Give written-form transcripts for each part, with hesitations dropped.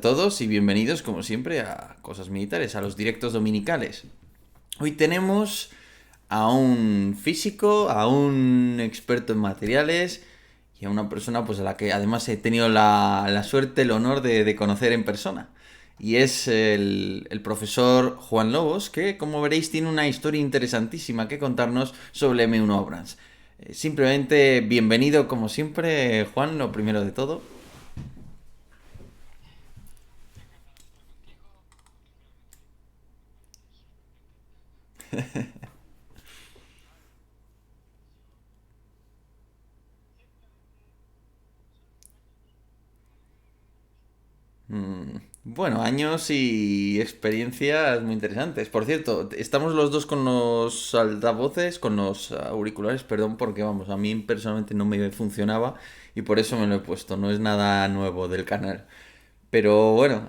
A todos y bienvenidos, como siempre, a Cosas Militares, a los directos dominicales. Hoy tenemos a un físico, a un experto en materiales y a una persona pues a la que además he tenido la suerte, el honor de conocer en persona. Y es el profesor Juan Lobos, que como veréis tiene una historia interesantísima que contarnos sobre M1 Abrams. Simplemente bienvenido como siempre, Juan, lo primero de todo. Bueno, años y experiencias muy interesantes. Por cierto, estamos los dos con los altavoces, con los auriculares, perdón, porque vamos, a mí personalmente no me funcionaba y por eso me lo he puesto. No es nada nuevo del canal. Pero bueno,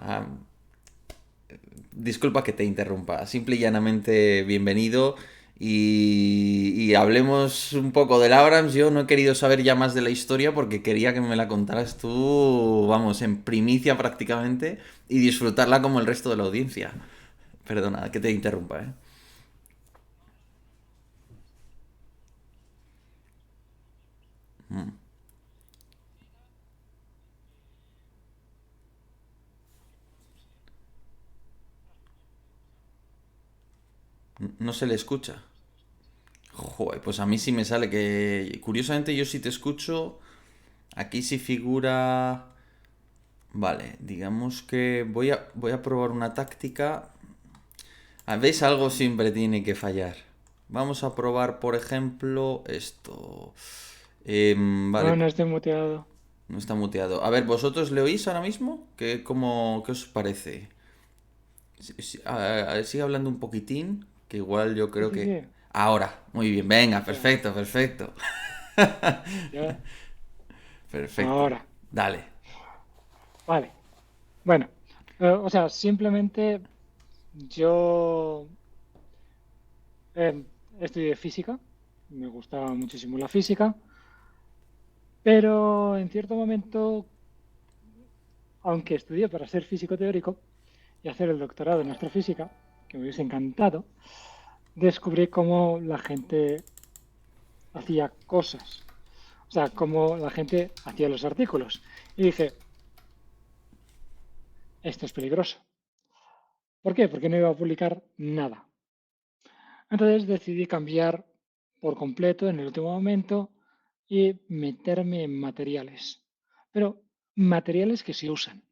disculpa que te interrumpa. Simple y llanamente bienvenido. Y hablemos un poco del Abrams. Yo no he querido saber ya más de la historia porque quería que me la contaras tú, vamos, en primicia prácticamente y disfrutarla como el resto de la audiencia. Perdona, que te interrumpa, ¿eh? No se le escucha. Joder, pues a mí sí me sale que... Curiosamente yo sí te escucho. Aquí sí figura... Vale, digamos que voy a probar una táctica. ¿Veis? Algo siempre tiene que fallar. Vamos a probar, por ejemplo, esto. No, Vale, no estoy muteado. no está muteado. A ver, ¿vosotros le oís ahora mismo? ¿Qué os parece? Sigue hablando un poquitín, que igual yo Sí, creo sí, que... sí. Ahora, muy bien, venga, Ya, perfecto, perfecto. ya. Perfecto. Ahora. Dale. Vale. Bueno, o sea, simplemente yo estudié física. Me gustaba muchísimo la física. Pero en cierto momento, aunque estudié para ser físico teórico y hacer el doctorado en astrofísica, que me hubiese encantado, descubrí cómo la gente hacía cosas. O sea, cómo la gente hacía los artículos. Y dije, esto es peligroso. ¿Por qué? Porque no iba a publicar nada. Entonces decidí cambiar por completo en el último momento y meterme en materiales. Pero materiales que se usan.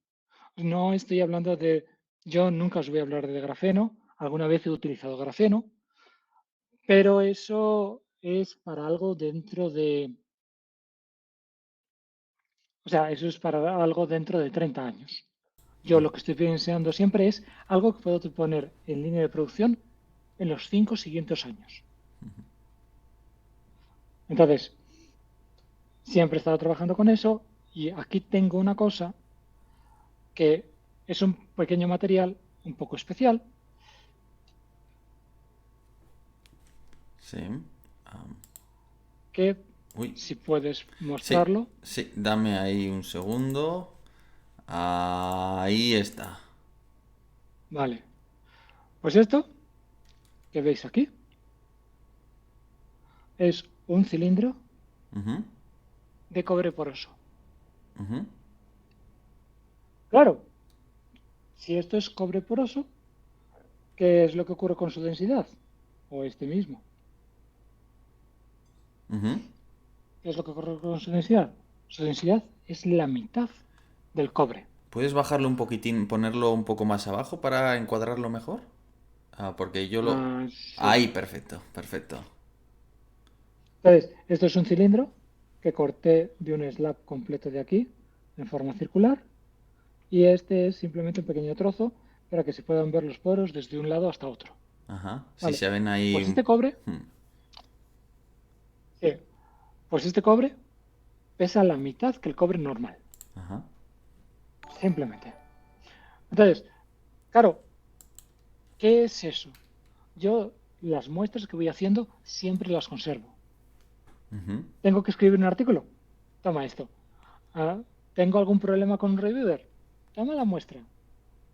No estoy hablando de, yo nunca os voy a hablar de grafeno, alguna vez he utilizado grafeno, pero eso es para algo dentro de, o sea, eso es para algo dentro de 30 años. Yo lo que estoy pensando siempre es algo que puedo poner en línea de producción en los 5 siguientes años. Entonces, siempre he estado trabajando con eso y aquí tengo una cosa que es un pequeño material un poco especial Sí. Am, que uy. si puedes Sí, mostrarlo, sí, dame ahí un segundo. Ahí está. vale. Pues esto que veis aquí es un cilindro Ujú, de cobre poroso. ujú. Claro, si esto es cobre poroso, ¿qué es lo que ocurre con su densidad? O este mismo. Ujú. ¿Qué es lo que ocurre con su densidad? Su densidad es la mitad del cobre. ¿Puedes bajarlo un poquitín, ponerlo un poco más abajo para encuadrarlo mejor? Porque yo lo... Ah, sí. Ahí, perfecto, perfecto. Entonces, esto es un cilindro que corté de un slab completo de aquí, en forma circular, y este es simplemente un pequeño trozo para que se puedan ver los poros desde un lado hasta otro. Ajá. Si Vale, se ven ahí... pues este cobre, Hmm. sí, pues este cobre pesa la mitad que el cobre normal, Ajá. simplemente. Entonces, claro, ¿qué es eso? Yo las muestras que voy haciendo siempre las conservo. Ujú. ¿Tengo que escribir un artículo? Toma esto. Ah, ¿tengo algún problema con un reviewer? toma la muestra,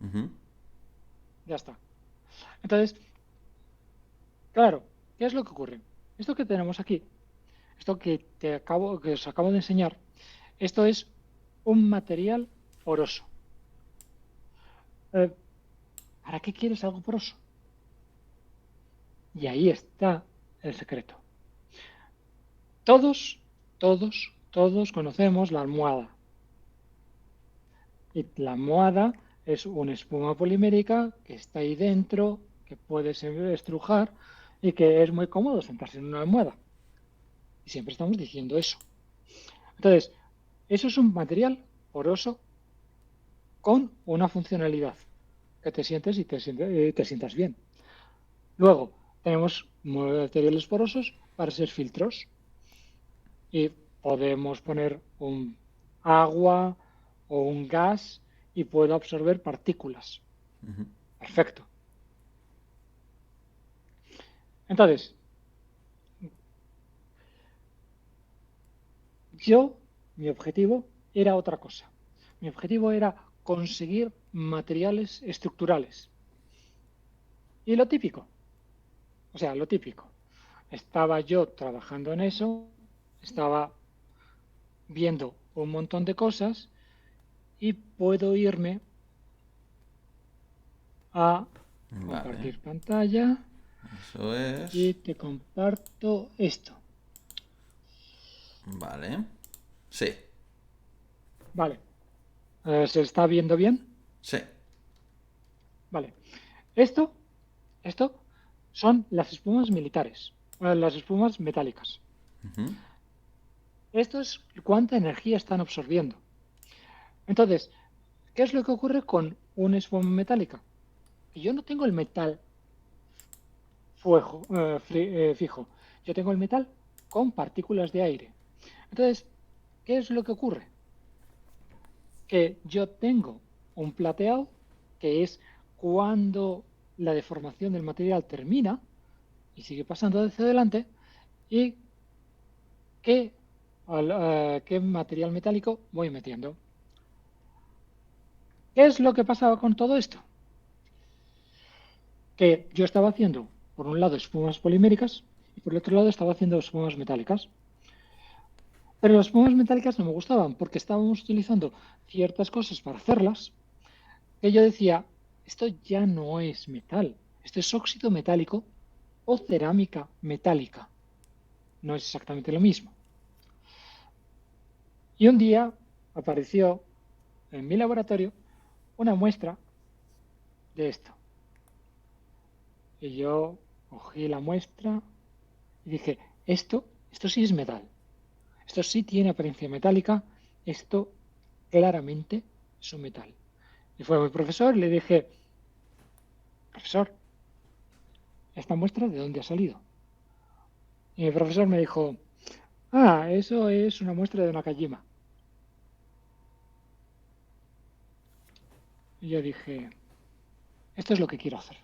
Ujú. ya está. Entonces, claro, ¿qué es lo que ocurre? Esto que tenemos aquí, esto que os acabo de enseñar, esto es un material poroso. Eh, ¿Para qué quieres algo poroso? Y ahí está el secreto. Todos conocemos la almohada. Y la almohada es una espuma polimérica que está ahí dentro, que puedes estrujar y que es muy cómodo sentarse en una almohada. Y siempre estamos diciendo eso. Entonces, eso es un material poroso con una funcionalidad, que te sientes y te sientas bien. Luego, tenemos materiales porosos para ser filtros y podemos poner un agua o un gas y puede absorber partículas. Ujú. Perfecto. Entonces, mi objetivo era otra cosa. Mi objetivo era conseguir materiales estructurales. Y lo típico, o sea, lo típico. Estaba yo trabajando en eso, estaba viendo un montón de cosas y puedo irme a Vale, compartir pantalla eso es. y te comparto esto. Vale. Sí, Vale, ¿se está viendo bien? sí. Vale. Esto, esto son las espumas militares, las espumas metálicas. Ujú. Esto es cuánta energía están absorbiendo. Entonces, ¿qué es lo que ocurre con una espuma metálica? Que yo no tengo el metal fijo, yo tengo el metal con partículas de aire. Entonces, ¿qué es lo que ocurre? Que yo tengo un plateado, que es cuando la deformación del material termina y sigue pasando hacia adelante, y qué material metálico voy metiendo. ¿Qué es lo que pasaba con todo esto? Que yo estaba haciendo, por un lado, espumas poliméricas y por el otro lado estaba haciendo espumas metálicas. Pero las espumas metálicas no me gustaban porque estábamos utilizando ciertas cosas para hacerlas que yo decía, esto ya no es metal, esto es óxido metálico o cerámica metálica. No es exactamente lo mismo. Y un día apareció en mi laboratorio una muestra de esto. Y yo cogí la muestra y dije, esto sí es metal. Esto sí tiene apariencia metálica. Esto claramente es un metal. Y fue a mi profesor y le dije, profesor, ¿esta muestra de dónde ha salido? Y mi profesor me dijo, eso es una muestra de Nakajima. Y yo dije, esto es lo que quiero hacer.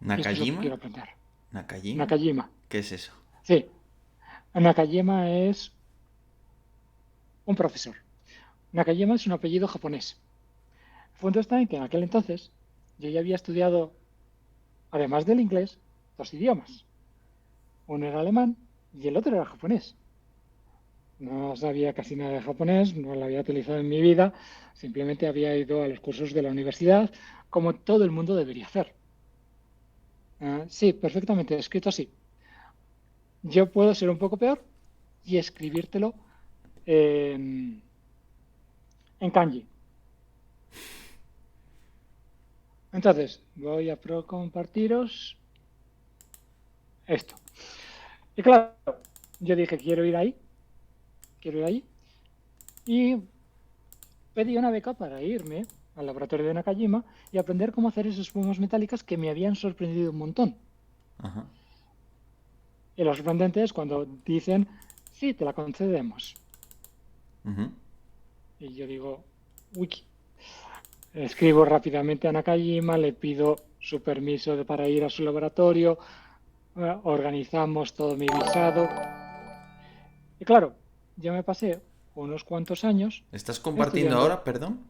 Y esto es lo que ¿Nakajima? quiero aprender. ¿Nakajima? Nakajima. ¿Qué es eso? Sí, Nakajima es un profesor. Nakajima es un apellido japonés. El punto está en que en aquel entonces yo ya había estudiado, además del inglés, dos idiomas. Uno era alemán y el otro era japonés. No sabía casi nada de japonés, no lo había utilizado en mi vida, simplemente había ido a los cursos de la universidad, como todo el mundo debería hacer. Sí, perfectamente, escrito así. Yo puedo ser un poco peor y escribírtelo en, en kanji. Entonces, voy a compartiros esto. Y claro, yo dije, quiero ir ahí, y pedí una beca para irme al laboratorio de Nakajima y aprender cómo hacer esas espumas metálicas que me habían sorprendido un montón. Ajá. Y lo sorprendente es cuando dicen, sí, te la concedemos. Ujú. Y yo digo, uy, escribo rápidamente a Nakajima, le pido su permiso para ir a su laboratorio, organizamos todo mi visado. Y claro, yo me pasé unos cuantos años ¿Estás compartiendo estudiando. ahora, perdón?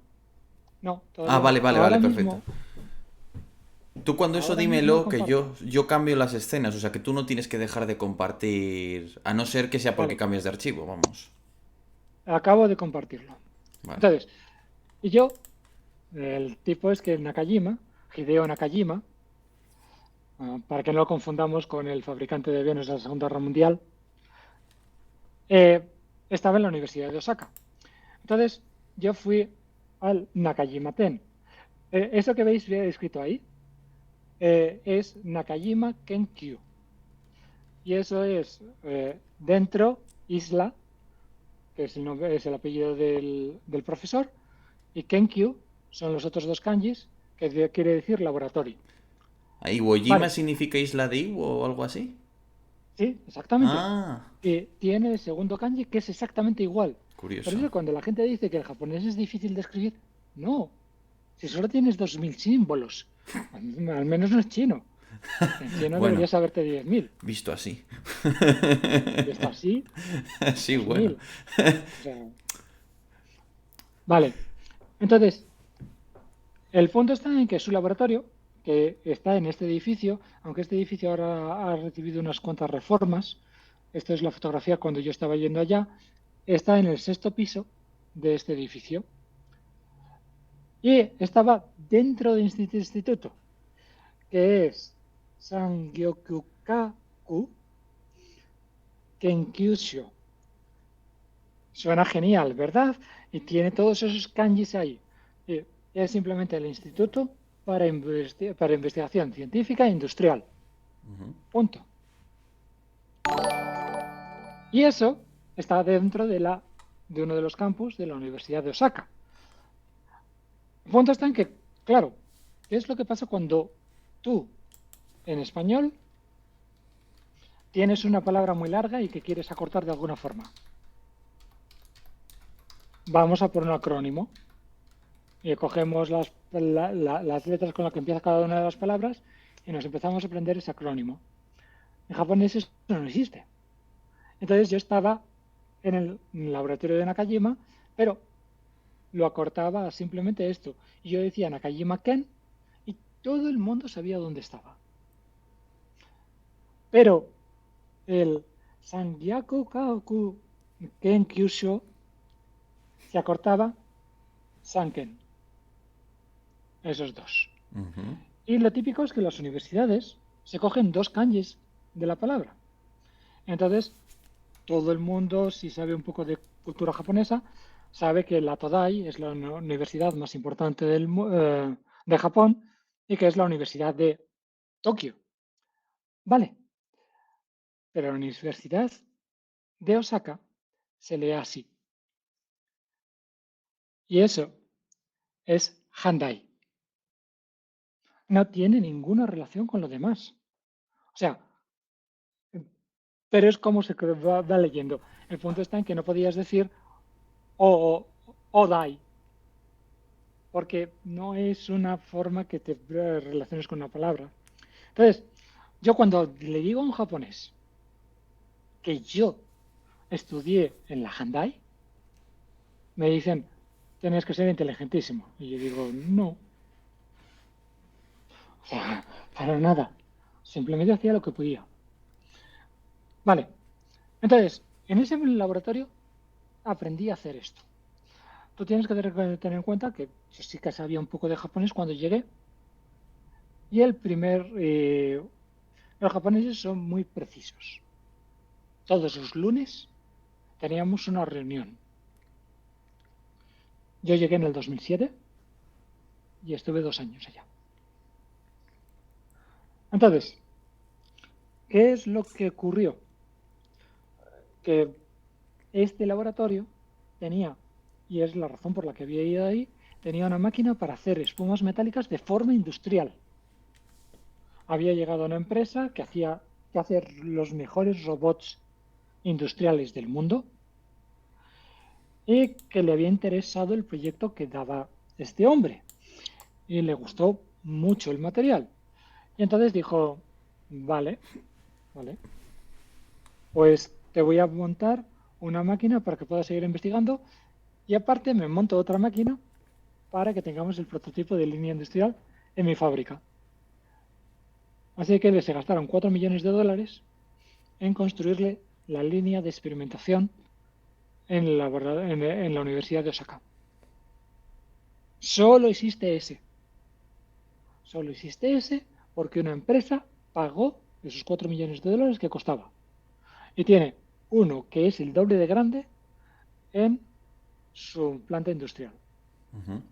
No, Ah, todavía vale, no. vale, vale, perfecto. Tú cuando eso Ahora mismo no dímelo, que comparto. yo cambio las escenas, o sea que tú no tienes que dejar de compartir, a no ser que sea porque Vale, cambias de archivo, vamos. acabo de compartirlo. Vale. Entonces, y yo, el tipo es que Nakajima, Hideo Nakajima, para que no lo confundamos con el fabricante de aviones de la Segunda Guerra Mundial, estaba en la Universidad de Osaka. Entonces, yo fui al Nakajima Ten. Eso que veis escrito ahí es Nakajima Kenkyu. Y eso es dentro, isla, que es el, nombre, es el apellido del profesor, y Kenkyu son los otros dos kanjis, que quiere decir laboratorio. ¿Ah, Iwo Jima Vale, significa isla de Iwo o algo así? sí, exactamente. Ah, Y tiene el segundo kanji que es exactamente igual. Por curioso. eso cuando la gente dice que el japonés es difícil de escribir, no. Si solo tienes 2000 símbolos, al menos no es chino. En chino Bueno, deberías saberte 10.000. visto así. Y está así, Sí, bueno. 2000. O sea, vale. Entonces, el punto está en que su laboratorio, que está en este edificio, aunque este edificio ahora ha recibido unas cuantas reformas, esta es la fotografía cuando yo estaba yendo allá, está en el sexto piso de este edificio y estaba dentro de este instituto, que es Sangyokukaku Kenkyusho. Suena genial, ¿verdad? Y tiene todos esos kanjis ahí. Y es simplemente el Instituto para Investigación Científica e Industrial. Punto. Y eso está dentro de uno de los campus de la Universidad de Osaka. El punto está en que, claro, ¿qué es lo que pasa cuando tú, en español, tienes una palabra muy larga y que quieres acortar de alguna forma? Vamos a por un acrónimo y cogemos las letras con las que empieza cada una de las palabras y nos empezamos a aprender ese acrónimo. En japonés eso no existe. Entonces yo estaba en el laboratorio de Nakajima, pero lo acortaba a simplemente esto. Y yo decía Nakajima Ken y todo el mundo sabía dónde estaba. Pero el Sangyaku Kaoku Ken Kyusho se acortaba Sanken, esos dos. Ujú. Y lo típico es que en las universidades se cogen dos kanjis de la palabra. Entonces, todo el mundo, si sabe un poco de cultura japonesa, sabe que la Todai es la universidad más importante de Japón y que es la Universidad de Tokio. Vale, pero la Universidad de Osaka se lee así. Y eso es Handai. No tiene ninguna relación con lo demás. O sea, pero es como se va leyendo. El punto está en que no podías decir Odai, porque no es una forma que te relaciones con una palabra. Entonces, yo cuando le digo a un japonés que yo estudié en la Handai, me dicen, tienes que ser inteligentísimo. Y yo digo, no, o sea, para nada. Simplemente hacía lo que podía. Vale, entonces, en ese laboratorio aprendí a hacer esto. Tú tienes que tener en cuenta que yo sí que sabía un poco de japonés cuando llegué. Y los japoneses son muy precisos. Todos los lunes teníamos una reunión. Yo llegué en el 2007 y estuve 2 años allá. Entonces, ¿qué es lo que ocurrió? Que este laboratorio tenía, y es la razón por la que había ido ahí, tenía una máquina para hacer espumas metálicas de forma industrial. Había llegado a una empresa que hace los mejores robots industriales del mundo y que le había interesado el proyecto que daba este hombre y le gustó mucho el material. Y entonces dijo, vale, vale, pues te voy a montar una máquina para que puedas seguir investigando y aparte me monto otra máquina para que tengamos el prototipo de línea industrial en mi fábrica. Así que se gastaron 4 millones de dólares en construirle la línea de experimentación en la Universidad de Osaka. Solo existe ese. Solo existe ese porque una empresa pagó esos 4 millones de dólares que costaba. Y tiene uno que es el doble de grande en su planta industrial. Ujú.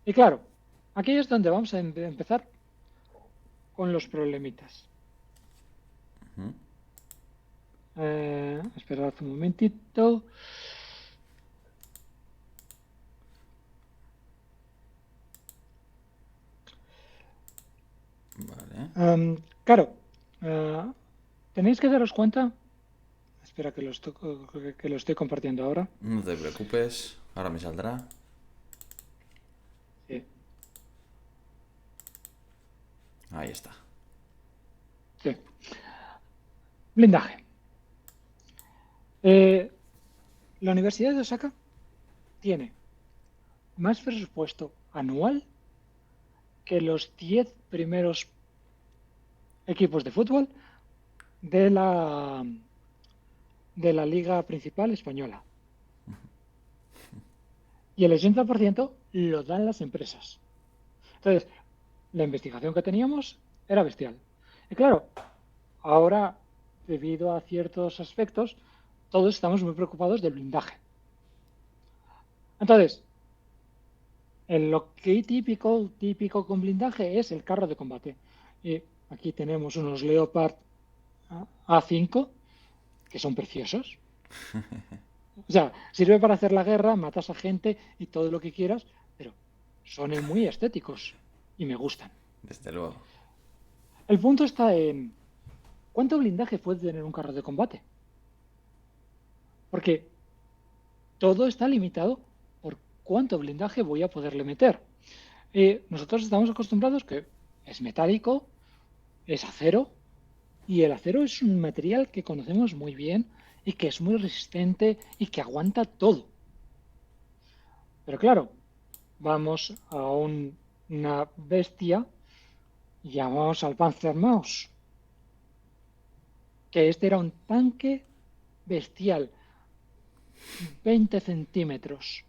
Y claro, aquí es donde vamos a empezar con los problemitas. Ujú. Esperad un momentito. Vale. Claro, tenéis que daros cuenta. Espera que lo estoy compartiendo ahora. No te preocupes, ahora me saldrá. Sí, Ahí está. sí. Blindaje. La Universidad de Osaka tiene más presupuesto anual que los 10 primeros equipos de fútbol de la liga principal española. Y el 80% lo dan las empresas. Entonces, la investigación que teníamos era bestial. Y claro, ahora, debido a ciertos aspectos, todos estamos muy preocupados del blindaje. Entonces, lo que típico con blindaje es el carro de combate. Y aquí tenemos unos Leopard A5 que son preciosos. O sea, sirve para hacer la guerra, matas a gente y todo lo que quieras, pero son muy estéticos y me gustan. Desde luego. El punto está en cuánto blindaje puede tener un carro de combate. Porque todo está limitado por cuánto blindaje voy a poderle meter. Nosotros estamos acostumbrados que es metálico, es acero, y el acero es un material que conocemos muy bien y que es muy resistente y que aguanta todo. Pero claro, vamos a una bestia y llamamos al Panzermaus, que este era un tanque bestial, 20 centímetros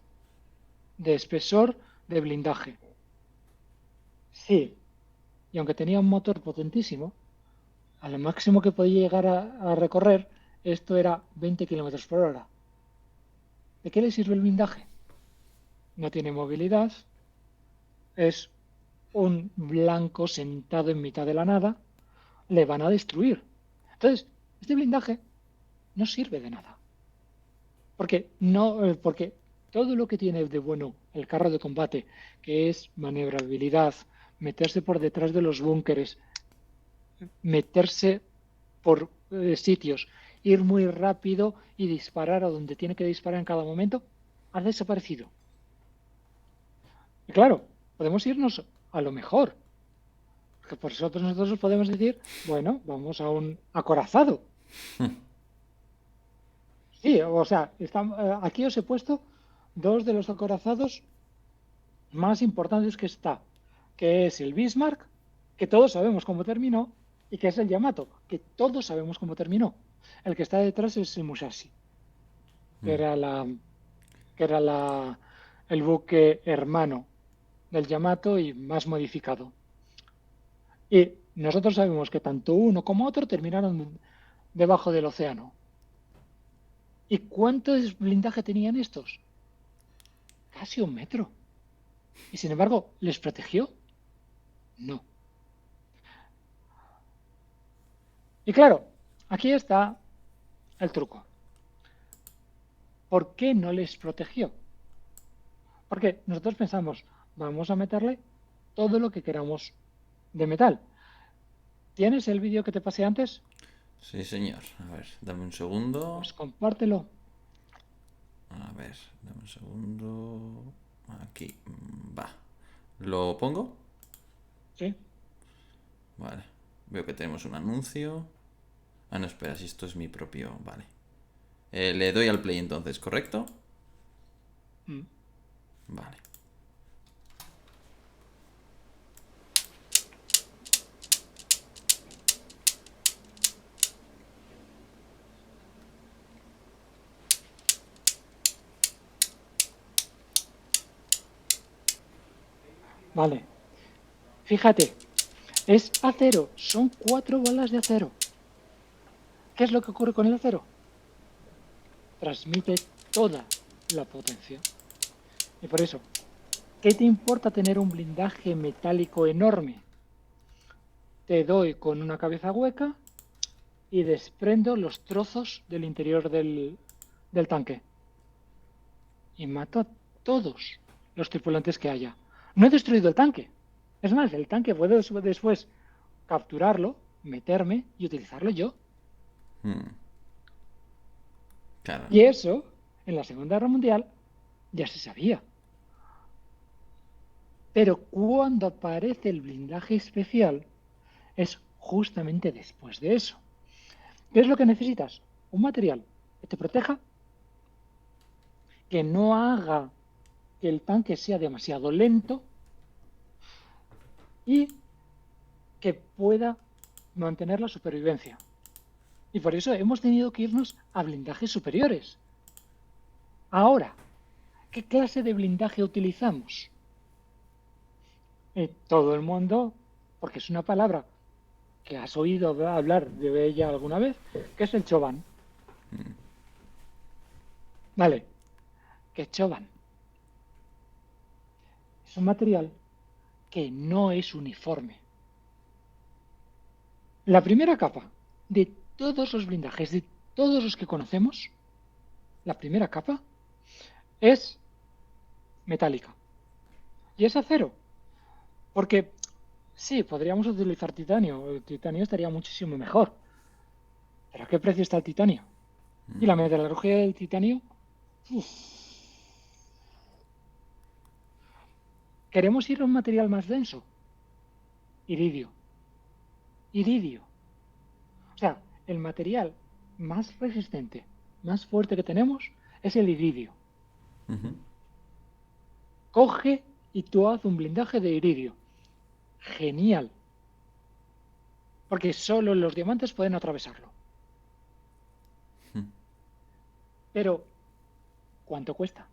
de espesor de blindaje. Sí, y aunque tenía un motor potentísimo, a lo máximo que podía llegar a recorrer, esto era 20 kilómetros por hora. ¿De qué le sirve el blindaje? No tiene movilidad, es un blanco sentado en mitad de la nada, le van a destruir. Entonces, este blindaje no sirve de nada. Porque todo lo que tiene de bueno el carro de combate, que es maniobrabilidad, meterse por detrás de los búnkeres, meterse por sitios, ir muy rápido y disparar a donde tiene que disparar en cada momento, ha desaparecido. Y claro, podemos irnos a lo mejor, porque por eso nosotros podemos decir, bueno, vamos a un acorazado. Sí, o sea, aquí os he puesto dos de los acorazados más importantes que es el Bismarck, que todos sabemos cómo terminó, y que es el Yamato, que todos sabemos cómo terminó. El que está detrás es el Musashi, que Mm. era la, que era el buque hermano del Yamato y más modificado. Y nosotros sabemos que tanto uno como otro terminaron debajo del océano. ¿Y cuánto blindaje tenían estos? Casi 1 metro. Y sin embargo, ¿les protegió? No. Y claro, aquí está el truco. ¿Por qué no les protegió? Porque nosotros pensamos, vamos a meterle todo lo que queramos de metal. ¿Tienes el vídeo que te pasé antes? Sí, señor. A ver, dame un segundo. Pues compártelo. A ver, dame un segundo. Aquí. Va. ¿Lo pongo? ¿Sí? Vale. Veo que tenemos un anuncio. Ah, no, espera, si esto es mi propio. Vale. Le doy al play entonces, ¿correcto? Mm. Vale. Vale. Fíjate, es acero, son 4 balas de acero. ¿Qué es lo que ocurre con el acero? Transmite toda la potencia. Y por eso, ¿qué te importa tener un blindaje metálico enorme? Te doy con una cabeza hueca y desprendo los trozos del interior del tanque. Y mato a todos los tripulantes que haya. No he destruido el tanque. Es más, el tanque puedo después capturarlo, meterme y utilizarlo yo. Claro. Y eso, en la Segunda Guerra Mundial, ya se sabía. Pero cuando aparece el blindaje especial, es justamente después de eso. ¿Qué es lo que necesitas? Un material que te proteja, que no haga que el tanque sea demasiado lento y que pueda mantener la supervivencia. Y por eso hemos tenido que irnos a blindajes superiores. Ahora, ¿qué clase de blindaje utilizamos? Todo el mundo, porque es una palabra que has oído hablar de ella alguna vez, que es el Choban. Vale, ¿qué es Choban? Es un material que no es uniforme. La primera capa de todos los blindajes, de todos los que conocemos, la primera capa es metálica. Y es acero. Porque sí, podríamos utilizar titanio. El titanio estaría muchísimo mejor. ¿Pero a qué precio está el titanio? Y la metalurgia del titanio. Uf. ¿Queremos ir a un material más denso? Iridio. Iridio. O sea, el material más resistente, más fuerte que tenemos es el iridio. Coge y tú haz un blindaje de iridio. Genial. Porque solo los diamantes pueden atravesarlo. Pero, ¿cuánto cuesta?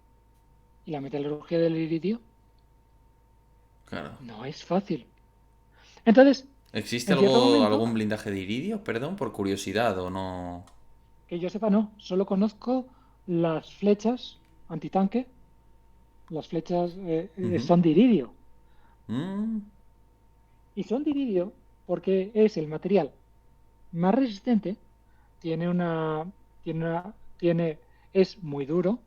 ¿Y la metalurgia del iridio? Claro. No es fácil. Entonces, ¿Existe en cierto momento, algún blindaje de iridio? Perdón, por curiosidad o no. que yo sepa, no. Solo conozco las flechas antitanque. Las flechas Ujú. son de iridio. Mm, Y son de iridio porque es el material más resistente. Tiene una. Es muy duro.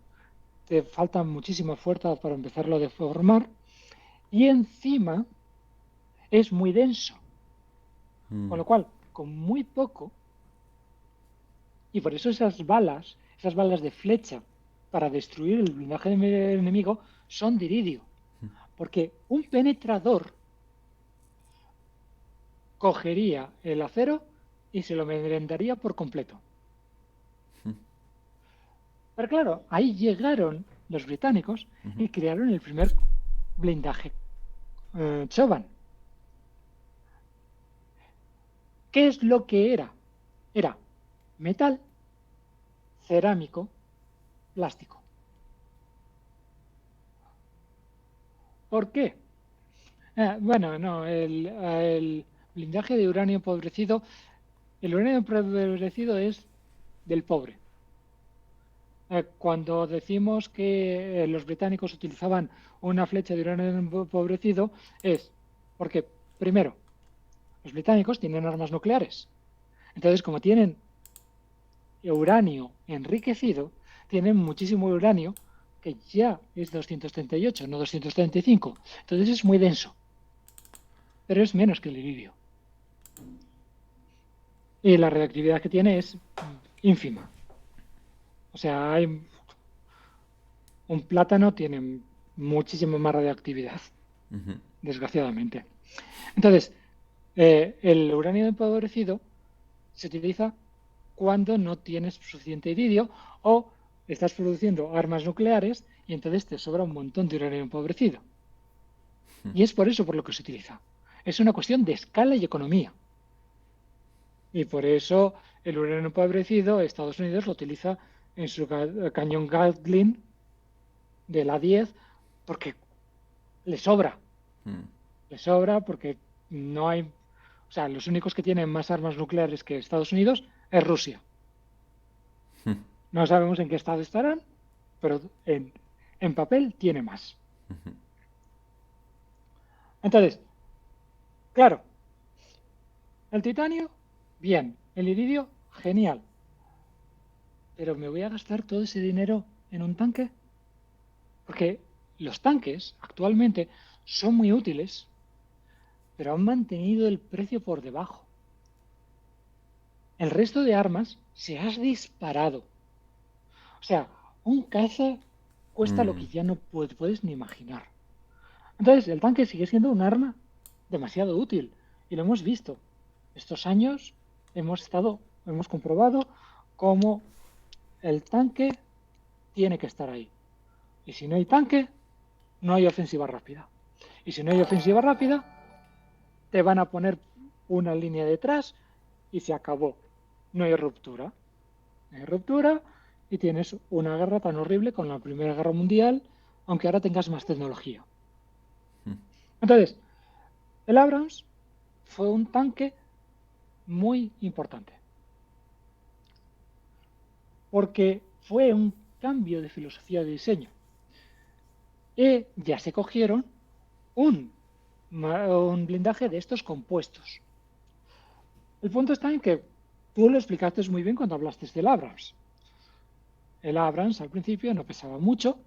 Te falta muchísima fuerza para empezarlo a deformar. Y encima es muy denso. Con lo cual, con muy poco, y por eso esas balas de flecha para destruir el blindaje enemigo, son de iridio. Porque un penetrador cogería el acero y se lo merendaría por completo. Pero claro, ahí llegaron los británicos y crearon el primer blindaje Choban. ¿Qué es lo que era? Era metal, cerámico, plástico. ¿Por qué? Bueno, no, el blindaje de uranio empobrecido, el uranio empobrecido es del pobre. Cuando decimos que los británicos utilizaban una flecha de uranio empobrecido, es porque, primero, los británicos tienen armas nucleares. Entonces, como tienen uranio enriquecido, tienen muchísimo uranio que ya es 238, no 235. Entonces es muy denso, pero es menos que el iridio. Y la reactividad que tiene es ínfima. O sea, un plátano tiene muchísima más radioactividad, desgraciadamente. Entonces, el uranio empobrecido se utiliza cuando no tienes suficiente iridio o estás produciendo armas nucleares y entonces te sobra un montón de uranio empobrecido. Y es por eso por lo que se utiliza. Es una cuestión de escala y economía. Y por eso el uranio empobrecido, Estados Unidos lo utiliza en su cañón Gatling de la 10 porque le sobra. Mm. Le sobra porque no hay... O sea, los únicos que tienen más armas nucleares que Estados Unidos es Rusia. No sabemos en qué estado estarán, pero en papel tiene más. Entonces, claro, el titanio, bien. El iridio, genial. Pero ¿me voy a gastar todo ese dinero en un tanque? Porque los tanques actualmente son muy útiles, pero han mantenido el precio por debajo. El resto de armas se ha disparado. O sea, un caza cuesta lo que Mm. ya no puedes ni imaginar. Entonces, el tanque sigue siendo un arma demasiado útil y lo hemos visto. Estos años hemos comprobado cómo el tanque tiene que estar ahí. Y si no hay tanque, no hay ofensiva rápida. Y si no hay ofensiva rápida, te van a poner una línea detrás y se acabó. No hay ruptura. No hay ruptura y tienes una guerra tan horrible como la Primera Guerra Mundial, aunque ahora tengas más tecnología. Entonces, el Abrams fue un tanque muy importante porque fue un cambio de filosofía de diseño. Y ya se cogieron un blindaje de estos compuestos. El punto está en que tú lo explicaste muy bien cuando hablaste del Abrams. El Abrams al principio no pesaba mucho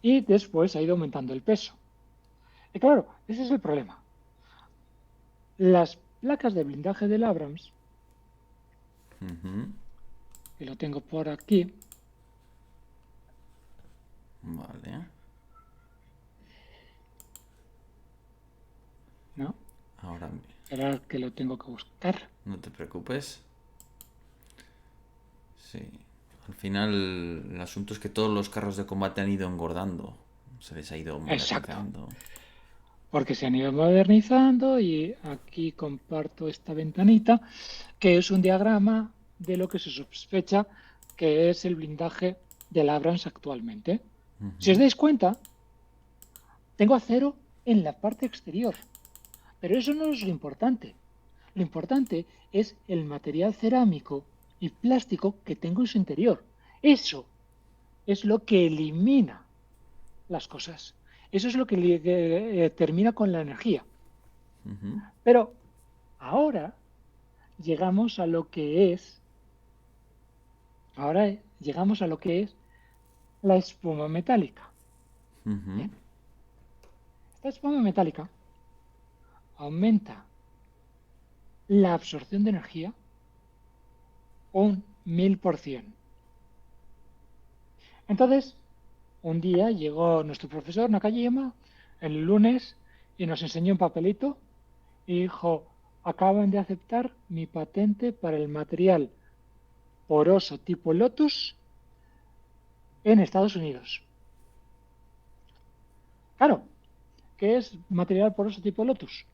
y después ha ido aumentando el peso. Y claro, ese es el problema. Las placas de blindaje del Abrams, que lo tengo por aquí, Vale. ¿no? Ahora Será que lo tengo que buscar. no te preocupes. Sí. Al final, el asunto es que todos los carros de combate han ido engordando. Se les ha ido Exacto. modernizando. Porque se han ido modernizando y aquí comparto esta ventanita, que es un diagrama de lo que se sospecha que es el blindaje del Abrams actualmente. Si os dais cuenta, tengo acero en la parte exterior, pero eso no es lo importante. Lo importante es el material cerámico y plástico que tengo en su interior. Eso es lo que elimina las cosas. Eso es lo que termina con la energía. Pero ahora llegamos a lo que es, ahora llegamos a lo que es la espuma metálica. Bien. Esta espuma metálica aumenta la absorción de energía un 1000%. Entonces, un día llegó nuestro profesor Nakajima, el lunes, y nos enseñó un papelito y dijo, acaban de aceptar mi patente para el material poroso tipo Lotus en Estados Unidos. Claro, ¿qué es material poroso tipo Lotus?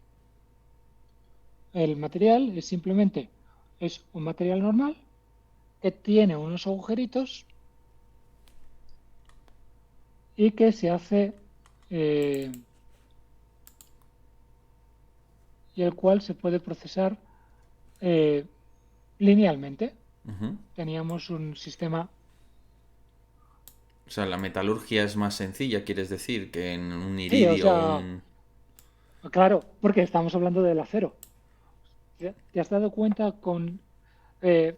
El material es simplemente es un material normal que tiene unos agujeritos y que se hace y el cual se puede procesar linealmente. Teníamos un sistema. O sea, la metalurgia es más sencilla, quieres decir, que en un Sí, o iridio o sea, un... claro, porque estamos hablando del acero. ¿Te has dado cuenta con... Eh,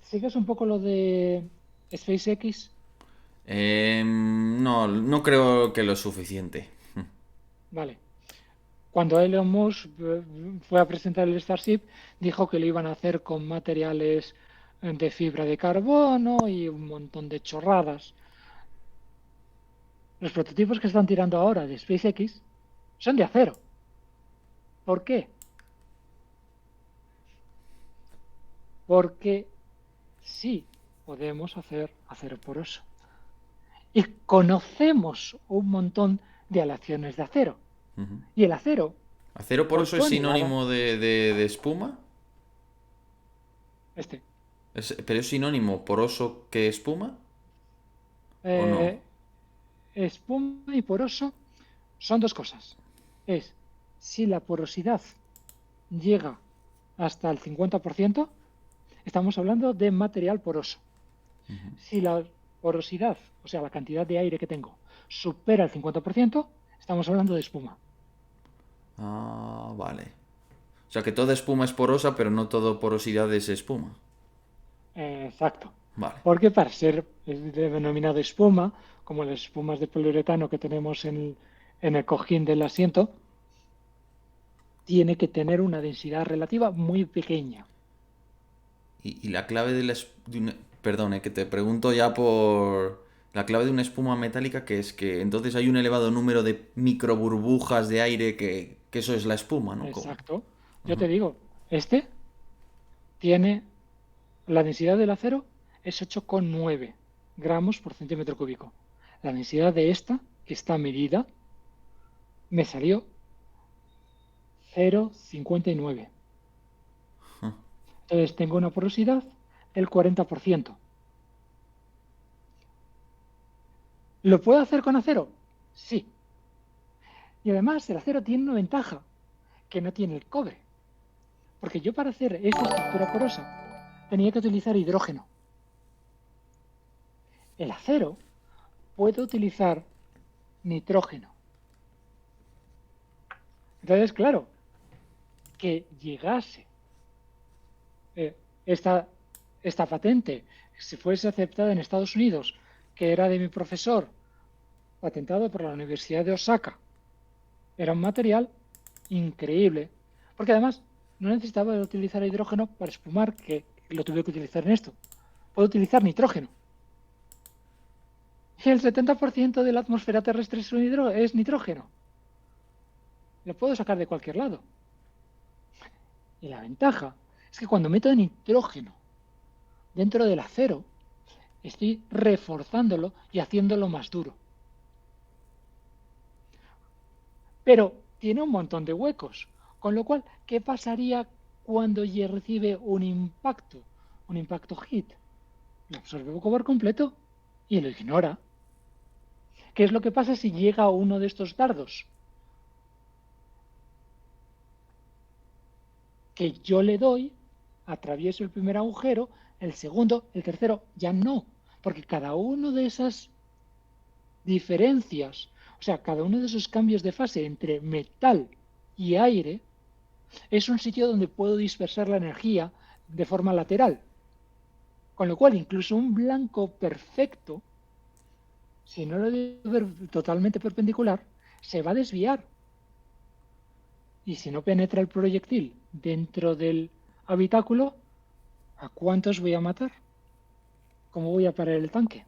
¿Sigues un poco lo de SpaceX? No, no creo que lo suficiente. Vale. Cuando Elon Musk fue a presentar el Starship, dijo que lo iban a hacer con materiales de fibra de carbono y un montón de chorradas. Los prototipos que están tirando ahora de SpaceX son de acero. ¿Por qué? Porque sí. podemos hacer acero poroso. Y conocemos un montón de aleaciones de acero. Ujú. Y el acero, ¿Acero por poroso es tonelada, sinónimo de espuma? este, ¿Pero es sinónimo poroso que espuma? ¿O no? eh, espuma y poroso son dos cosas. Es si la porosidad llega hasta el 50%, estamos hablando de material poroso. Si la porosidad, o sea, la cantidad de aire que tengo, supera el 50%, estamos hablando de espuma. Ah, vale. O sea que toda espuma es porosa, pero no toda porosidad es espuma. Exacto. Vale. Porque para ser denominado espuma, como las espumas de poliuretano que tenemos en el cojín del asiento, tiene que tener una densidad relativa muy pequeña. Y la clave perdón, que te pregunto ya por... La clave de una espuma metálica que es que entonces hay un elevado número de microburbujas de aire que eso es la espuma, ¿no? Como... Exacto. Yo Ujú. te digo, este tiene la densidad del acero es 8,9 gramos por centímetro cúbico. La densidad de esta, que está medida, me salió 0,59. Entonces tengo una porosidad del 40%. ¿Lo puedo hacer con acero? Sí. Y además el acero tiene una ventaja que no tiene el cobre. Porque yo para hacer esta estructura porosa tenía que utilizar hidrógeno. El acero puede utilizar nitrógeno. Entonces, claro, que llegase eh, esta, esta patente, si fuese aceptada en Estados Unidos, que era de mi profesor, patentado por la Universidad de Osaka, era un material increíble, porque además no necesitaba utilizar hidrógeno para espumar, que lo tuve que utilizar en esto. Puedo utilizar nitrógeno. Y el 70% de la atmósfera terrestre es nitrógeno. Lo puedo sacar de cualquier lado. Y la ventaja es que cuando meto nitrógeno dentro del acero, estoy reforzándolo y haciéndolo más duro. Pero tiene un montón de huecos. Con lo cual, ¿qué pasaría cuando recibe un impacto? Un impacto hit. Lo absorbe por completo y lo ignora. ¿Qué es lo que pasa si llega uno de estos dardos? Que yo le doy, atravieso el primer agujero, el segundo, el tercero, ya no. Porque cada uno de esas diferencias, o sea, cada uno de esos cambios de fase entre metal y aire, es un sitio donde puedo dispersar la energía de forma lateral. Con lo cual, incluso un blanco perfecto, si no lo debo ver totalmente perpendicular, se va a desviar. Y si no penetra el proyectil dentro del habitáculo, ¿a cuántos voy a matar? ¿Cómo voy a parar el tanque?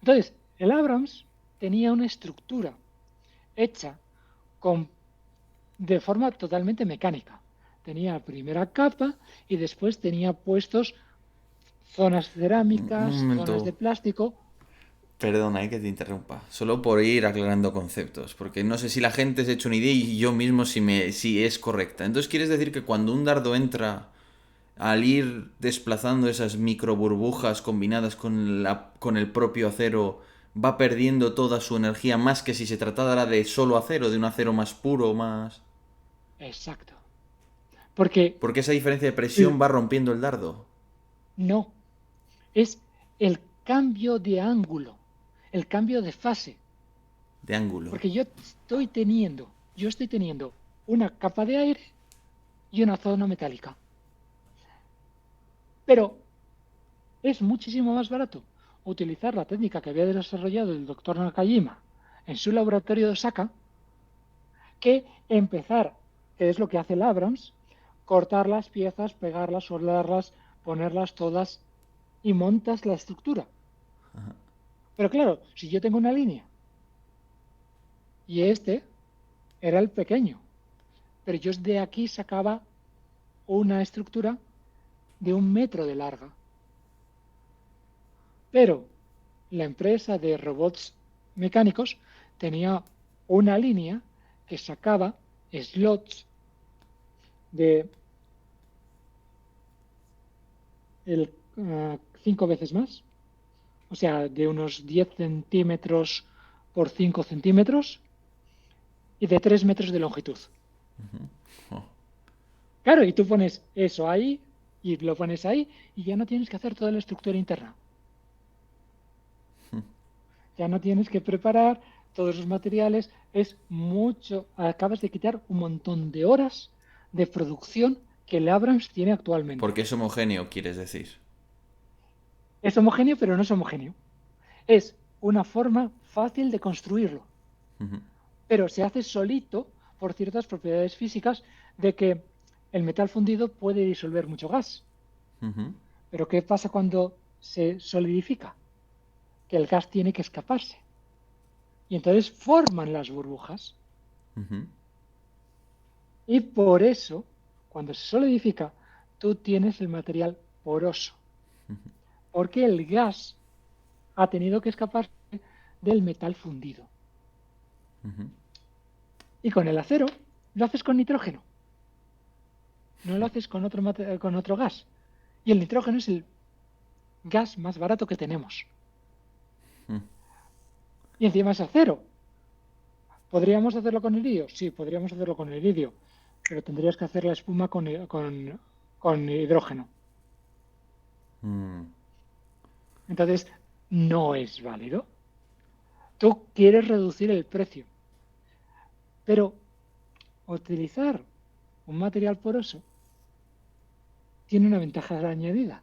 Entonces, el Abrams tenía una estructura hecha con, de forma totalmente mecánica. Tenía primera capa y después tenía puestos zonas Un cerámicas, zonas de momento, plástico. perdona, que te interrumpa. Solo por ir aclarando conceptos, porque no sé si la gente se ha hecho una idea y yo mismo si es correcta. Entonces, ¿quieres decir que cuando un dardo entra, al ir desplazando esas micro burbujas combinadas con el propio acero, va perdiendo toda su energía más que si se tratara de solo acero, de un acero más puro, más... Exacto. Porque Porque esa diferencia de presión va rompiendo el dardo no, es el cambio de ángulo, el cambio de fase. de ángulo. Porque yo estoy teniendo una capa de aire y una zona metálica. Pero es muchísimo más barato utilizar la técnica que había desarrollado el doctor Nakajima en su laboratorio de Osaka que empezar, que es lo que hace el Abrams, cortar las piezas, pegarlas, soldarlas, ponerlas todas y montas la estructura. Pero claro, si yo tengo una línea y este era el pequeño, pero yo de aquí sacaba una estructura de 1 metro de larga. Pero la empresa de robots mecánicos tenía una línea que sacaba slots de 5 veces más, o sea, de unos 10 centímetros por 5 centímetros y de 3 metros de longitud. Oh. Claro, y tú pones eso ahí y lo pones ahí y ya no tienes que hacer toda la estructura interna. Ya no tienes que preparar todos los materiales. Es mucho, acabas de quitar un montón de horas de producción que el Abrams tiene actualmente. Porque es homogéneo, quieres decir. Es homogéneo, pero no es homogéneo. Es una forma fácil de construirlo, Ujú, pero se hace solito por ciertas propiedades físicas de que el metal fundido puede disolver mucho gas. ujú, Pero ¿qué pasa cuando se solidifica? Que el gas tiene que escaparse. Y entonces forman las burbujas. ujú, Y por eso, cuando se solidifica, tú tienes el material poroso. Porque el gas ha tenido que escaparse del metal fundido. ujú. Y con el acero lo haces con nitrógeno. No lo haces con otro gas. Y el nitrógeno es el gas más barato que tenemos. Mm. Y encima es acero. ¿Podríamos hacerlo con iridio? Sí, podríamos hacerlo con iridio. Pero tendrías que hacer la espuma con hidrógeno. Mm. Entonces, no es válido. Tú quieres reducir el precio, pero utilizar un material poroso tiene una ventaja añadida,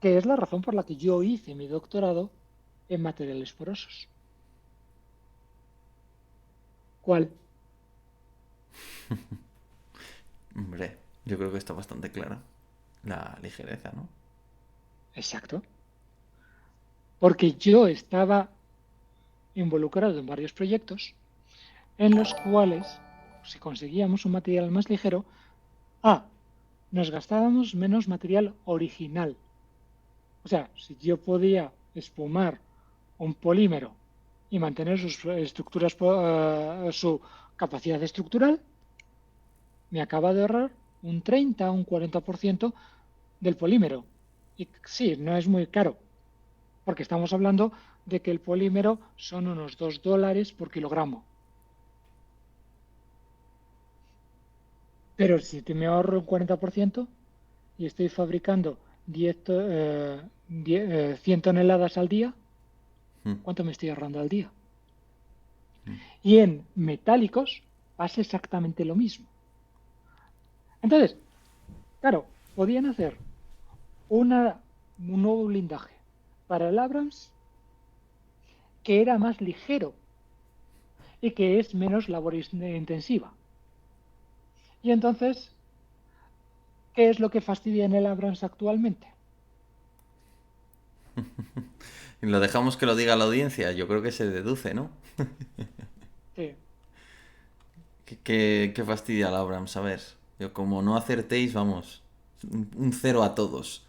que es la razón por la que yo hice mi doctorado en materiales porosos. ¿Cuál? Hombre, yo creo que está bastante clara. La ligereza, ¿no? Exacto. Porque yo estaba involucrado en varios proyectos en los cuales, si conseguíamos un material más ligero, nos gastábamos menos material original. O sea, si yo podía espumar un polímero y mantener sus estructuras, su capacidad estructural, me acaba de ahorrar un 30, un 40% del polímero. Y sí, no es muy caro, porque estamos hablando de que el polímero son unos $2 por kilogramo. Pero si te me ahorro un 40% y estoy fabricando 100 toneladas al día, Mm, ¿cuánto me estoy ahorrando al día? Y en metálicos pasa exactamente lo mismo. Entonces, claro, podían hacer un nuevo blindaje para el Abrams que era más ligero y que es menos labor intensiva. Y entonces, ¿qué es lo que fastidia en el Abrams actualmente? Y lo dejamos que lo diga la audiencia. Yo creo que se deduce, ¿no? Sí. ¿Qué fastidia la Abrams? A ver. Yo como no acertéis, vamos. Un cero a todos.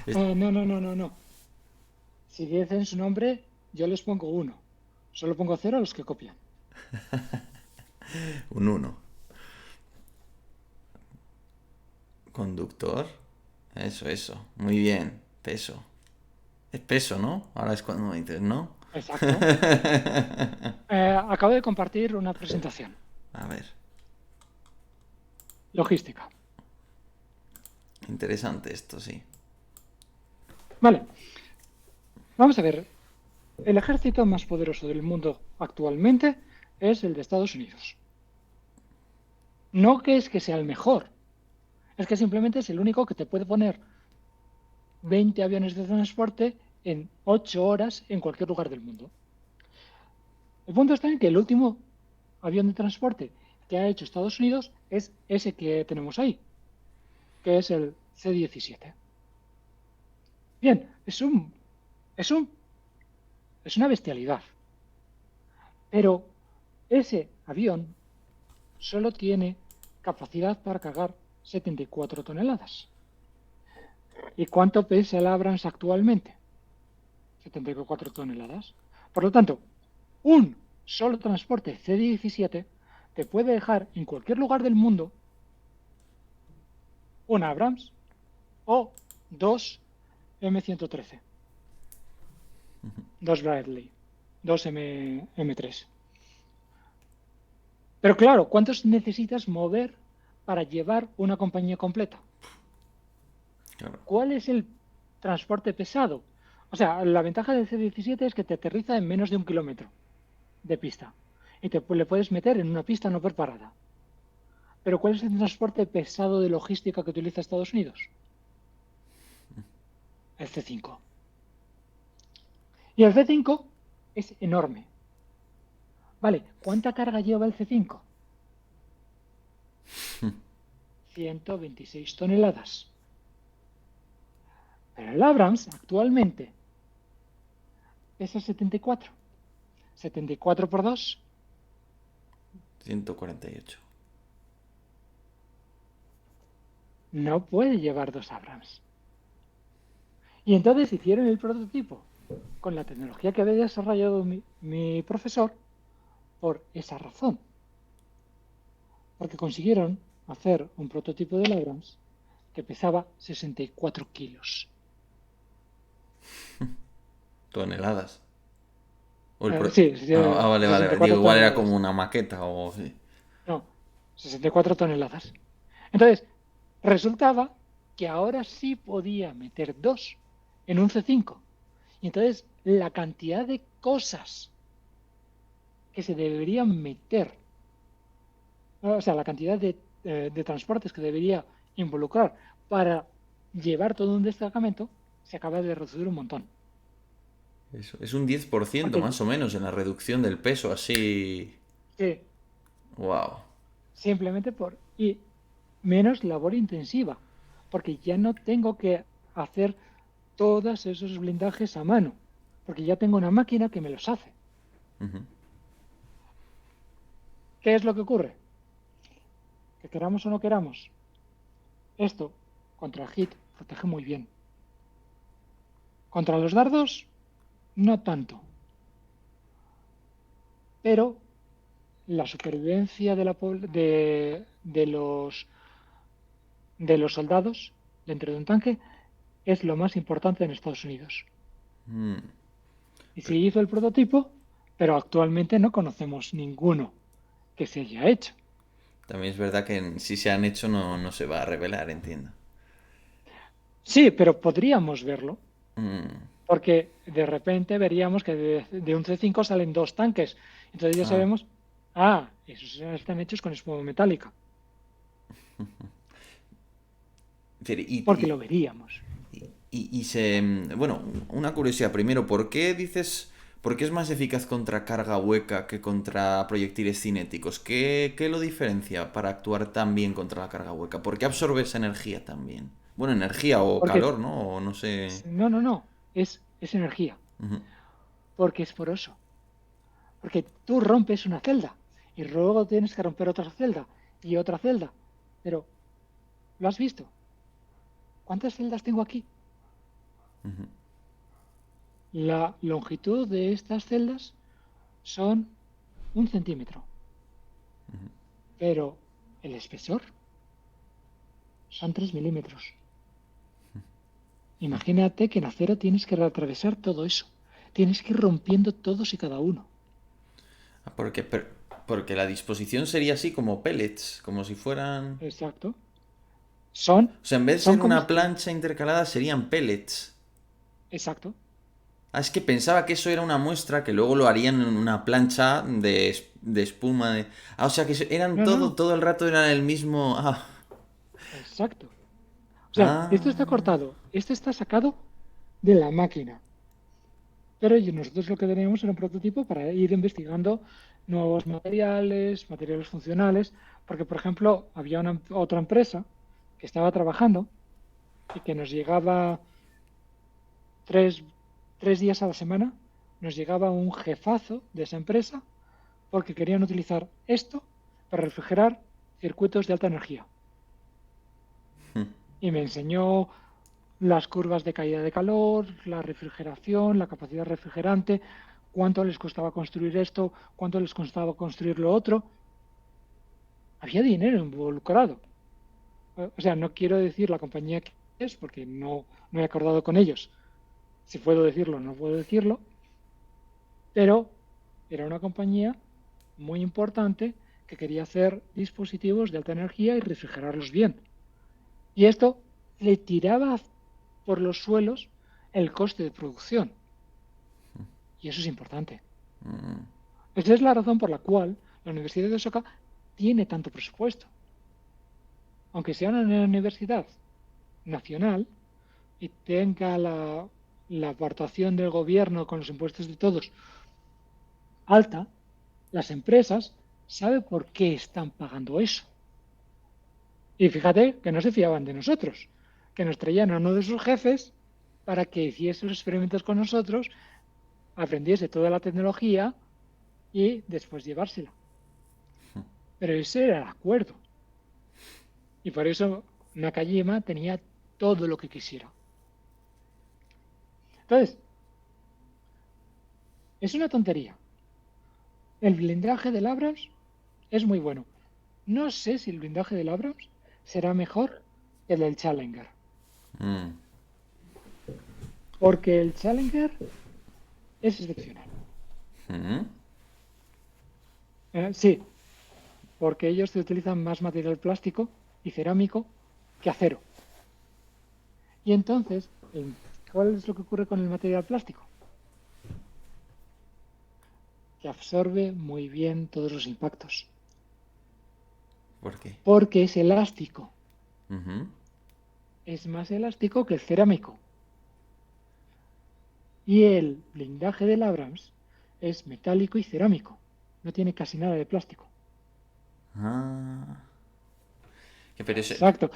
Es No, no, no, no, no. Si dicen su nombre, yo les pongo 1. Solo pongo 0 a los que copian. un uno. Conductor. Eso. Muy bien. Peso. Es peso, ¿no? Ahora es cuando me dices, ¿no? Exacto. Acabo de compartir una presentación. A ver. Logística. Interesante esto, sí. Vale. Vamos a ver. El ejército más poderoso del mundo actualmente es el de Estados Unidos. No que es que sea el mejor, es que simplemente es el único que te puede poner 20 aviones de transporte en 8 horas en cualquier lugar del mundo. El punto está en que el último avión de transporte que ha hecho Estados Unidos es ese que tenemos ahí, que es el C-17. Bien, es un, es una bestialidad, pero ese avión solo tiene capacidad para cargar 74 toneladas. ¿Y cuánto pesa el Abrams actualmente? 74 toneladas. Por lo tanto, un solo transporte C-17 te puede dejar en cualquier lugar del mundo un Abrams o dos M113, dos Bradley, dos M3. Pero claro, ¿cuántos necesitas mover para llevar una compañía completa? Claro. ¿Cuál es el transporte pesado? O sea, la ventaja del C-17 es que te aterriza en menos de 1 kilómetro de pista y le puedes meter en una pista no preparada. Pero ¿cuál es el transporte pesado de logística que utiliza Estados Unidos? El C5. Y el C5 es enorme. Vale, ¿cuánta carga lleva el C5? 126 toneladas. Pero el Abrams actualmente pesa 74. 74 por 2. 148. No puede llevar dos Abrams. Y entonces hicieron el prototipo con la tecnología que había desarrollado mi profesor por esa razón. Porque consiguieron hacer un prototipo del Abrams que pesaba 64 kilos. Toneladas. Sí, Vale, vale. Digo, 64 igual era como toneladas. una maqueta o sí. No, 64 toneladas. Entonces, resultaba que ahora sí podía meter dos en un C5. Y entonces la cantidad de cosas que se deberían meter, o sea, la cantidad de transportes que debería involucrar para llevar todo un destacamento, se acaba de reducir un montón. Eso. Es un 10% Porque más o menos en la reducción del peso, así. sí, Wow. simplemente por... Y menos labor intensiva, porque ya no tengo que hacer todos esos blindajes a mano, porque ya tengo una máquina que me los hace. ¿Qué es lo que ocurre? Que queramos o no queramos, esto contra el hit protege muy bien. Contra los dardos, no tanto. Pero la supervivencia de los soldados dentro de un tanque es lo más importante en Estados Unidos. Y se hizo el prototipo, pero actualmente no conocemos ninguno que se haya hecho. También es verdad que si se han hecho no se va a revelar, entiendo. Sí, pero podríamos verlo, Mm. porque de repente veríamos que de un C5 salen dos tanques. Entonces ya Ah. sabemos, esos están hechos con espuma metálica, Pero porque lo veríamos. bueno, una curiosidad primero, ¿por qué es más eficaz contra carga hueca que contra proyectiles cinéticos? ¿Qué lo diferencia para actuar tan bien contra la carga hueca? ¿Por qué absorbe esa energía también? Bueno, energía o Porque, calor, ¿no? O no sé. no, es energía, Ujú. porque es poroso. Porque tú rompes una celda y luego tienes que romper otra celda y otra celda. Pero, ¿lo has visto? ¿Cuántas celdas tengo aquí? La longitud de estas celdas son 1 centímetro, pero el espesor son 3 milímetros. Imagínate que en acero tienes que atravesar todo eso. Tienes que ir rompiendo todos y cada uno. Ah, porque la disposición sería así como pellets, como si fueran. Exacto. Son, O sea, en vez de son ser como una si... plancha intercalada, serían pellets. Exacto. Ah, es que pensaba que eso era una muestra que luego lo harían en una plancha de espuma. Ah, o sea que eran No, no, no. todo el rato eran el mismo. Ah, Exacto. O sea, esto está ah. cortado. Esto está sacado de la máquina. Pero nosotros lo que teníamos era un prototipo para ir investigando nuevos materiales funcionales, porque, por ejemplo, había otra empresa que estaba trabajando y que nos llegaba tres, 3 días a la semana, nos llegaba un jefazo de esa empresa porque querían utilizar esto para refrigerar circuitos de alta energía. Y me enseñó las curvas de caída de calor, la refrigeración, la capacidad refrigerante, cuánto les costaba construir esto, cuánto les costaba construir lo otro. Había dinero involucrado. O sea, no quiero decir la compañía que es, porque no he acordado con ellos. Si puedo decirlo, no puedo decirlo, pero era una compañía muy importante que quería hacer dispositivos de alta energía y refrigerarlos bien. Y esto le tiraba por los suelos el coste de producción. Y eso es importante. Mm. Esa es la razón por la cual la Universidad de Osaka tiene tanto presupuesto. Aunque sea una universidad nacional y tenga la aportación del gobierno con los impuestos de todos alta, las empresas saben por qué están pagando eso. Y fíjate que no se fiaban de nosotros, que nos traían a uno de sus jefes para que hiciese los experimentos con nosotros, aprendiese toda la tecnología y después llevársela. Pero ese era el acuerdo. Y por eso Nakajima tenía todo lo que quisiera. Entonces, es una tontería. El blindaje del Abrams es muy bueno. No sé si el blindaje del Abrams será mejor que el del Challenger. Mm. Porque el Challenger es excepcional. Mm. Sí, porque ellos utilizan más material plástico y cerámico que acero. Y entonces, ¿cuál es lo que ocurre con el material plástico? Que absorbe muy bien todos los impactos. ¿Por qué? Porque es elástico. Ujú. Es más elástico que el cerámico. Y el blindaje del Abrams es metálico y cerámico. No tiene casi nada de plástico. Ah. Pero Exacto.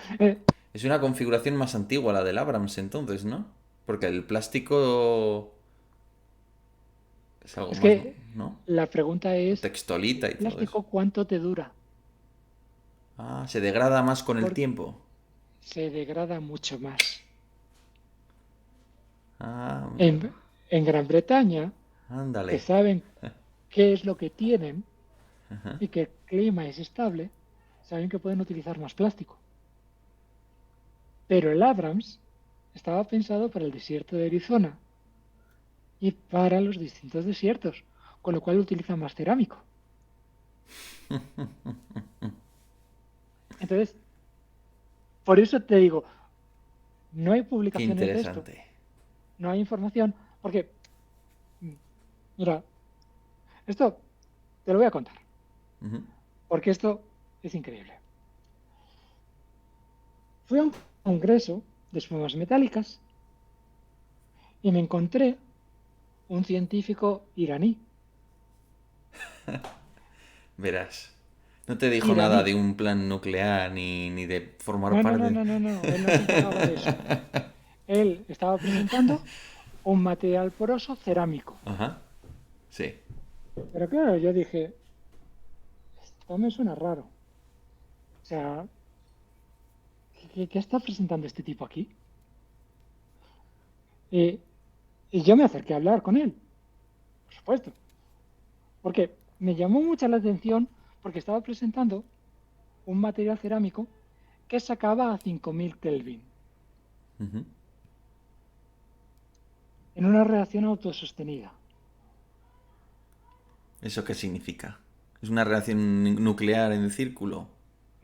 es una configuración más antigua la del Abrams entonces, ¿no? Porque el plástico es algo Es más, que ¿no? la pregunta es, Textolita ¿el y todo eso. plástico cuánto te dura? Ah, se degrada más con el Porque tiempo. se degrada mucho más. Ah, En Gran Bretaña, que ándale. saben qué es lo que tienen Ajá. y que el clima es estable, saben que pueden utilizar más plástico. Pero el Abrams estaba pensado para el desierto de Arizona y para los distintos desiertos, con lo cual utiliza más cerámico. Entonces, por eso te digo, no hay Qué publicaciones de esto, interesante. no hay información, porque, mira, esto te lo voy a contar, Ujú. porque esto es increíble. Fui a un congreso de espumas metálicas y me encontré un científico iraní. Verás. No te dijo nada Iraní. de un plan nuclear ni de formar No, no, no, parte. no, no, no. Él no se encargaba de eso. Él estaba presentando un material poroso cerámico. Ajá. Sí. Pero claro, yo dije, esto me suena raro. O sea, ¿qué está presentando este tipo aquí? Y, y yo me acerqué a hablar con él, por supuesto. Porque me llamó mucho la atención porque estaba presentando un material cerámico que sacaba a 5000 Kelvin Ujú. en una reacción autosostenida. ¿Eso qué significa? ¿Es una reacción nuclear en círculo?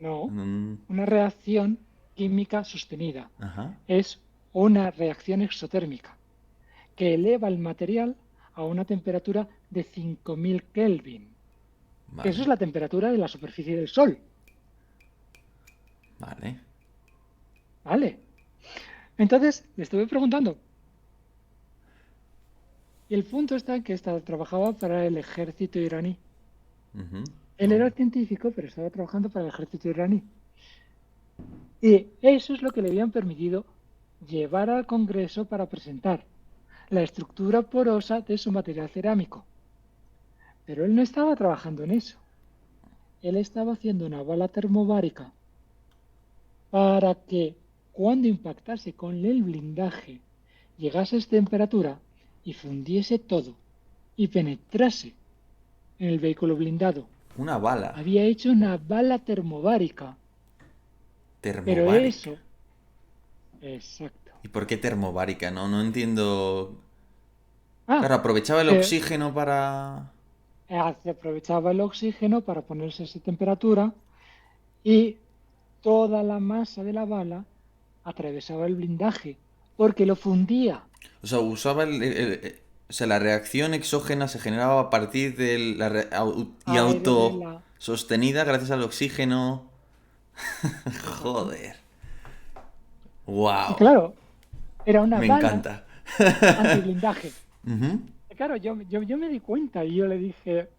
No, Mm. una reacción química sostenida. Ajá. Es una reacción exotérmica que eleva el material a una temperatura de 5000 Kelvin, que eso es Vale. la temperatura de la superficie del Sol. Vale. ¿Vale? Entonces le estuve preguntando. Y el punto está en que trabajaba para el ejército iraní. Ujú. Él Oh. era científico, pero estaba trabajando para el ejército iraní. Y eso es lo que le habían permitido llevar al Congreso para presentar la estructura porosa de su material cerámico. Pero él no estaba trabajando en eso. Él estaba haciendo una bala termobárica para que cuando impactase con el blindaje, llegase a esa temperatura y fundiese todo y penetrase en el vehículo blindado. Una bala Había hecho una bala termobárica, pero termobárica. eso, exacto. ¿Y por qué termobárica? No, no entiendo. Ah, Claro, aprovechaba el que oxígeno para... se aprovechaba el oxígeno para ponerse a esa temperatura y toda la masa de la bala atravesaba el blindaje porque lo fundía. O sea, usaba o sea, la reacción exógena se generaba a partir de y Aire de auto la... sostenida gracias al oxígeno. Exacto. Joder. Y Wow. claro, era una Me bala encanta. antiblindaje. Ujú. Y claro, yo me di cuenta y yo le dije,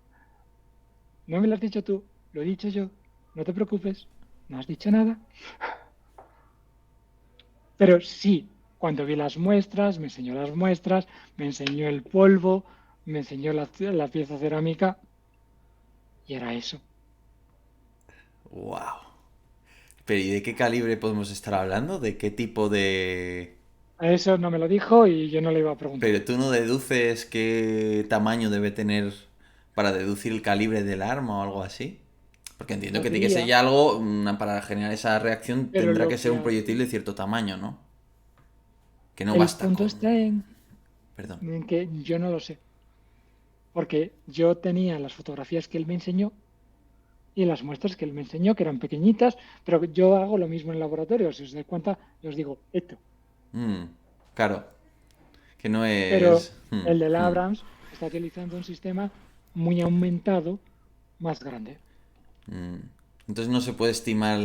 no me lo has dicho tú, lo he dicho yo, no te preocupes, no has dicho nada. Pero sí, cuando vi las muestras, me enseñó las muestras, me enseñó el polvo, me enseñó la pieza cerámica y era eso. Wow. Pero ¿y de qué calibre podemos estar hablando? ¿De qué tipo de...? A eso no me lo dijo y yo no le iba a preguntar. Pero tú no deduces qué tamaño debe tener para deducir el calibre del arma o algo así. Porque entiendo que tiene que ser Podría, ya algo, para generar esa reacción pero tendrá lo que ser que un proyectil hace, de cierto tamaño, ¿no? Que no el basta punto con... está Perdón. en que yo no lo sé, porque yo tenía las fotografías que él me enseñó y las muestras que él me enseñó, que eran pequeñitas, pero yo hago lo mismo en el laboratorio, si os dais cuenta, yo os digo esto. Mm, claro, que no Pero es... el de Abrams está utilizando un sistema muy aumentado, más grande. mm. Entonces no se puede estimar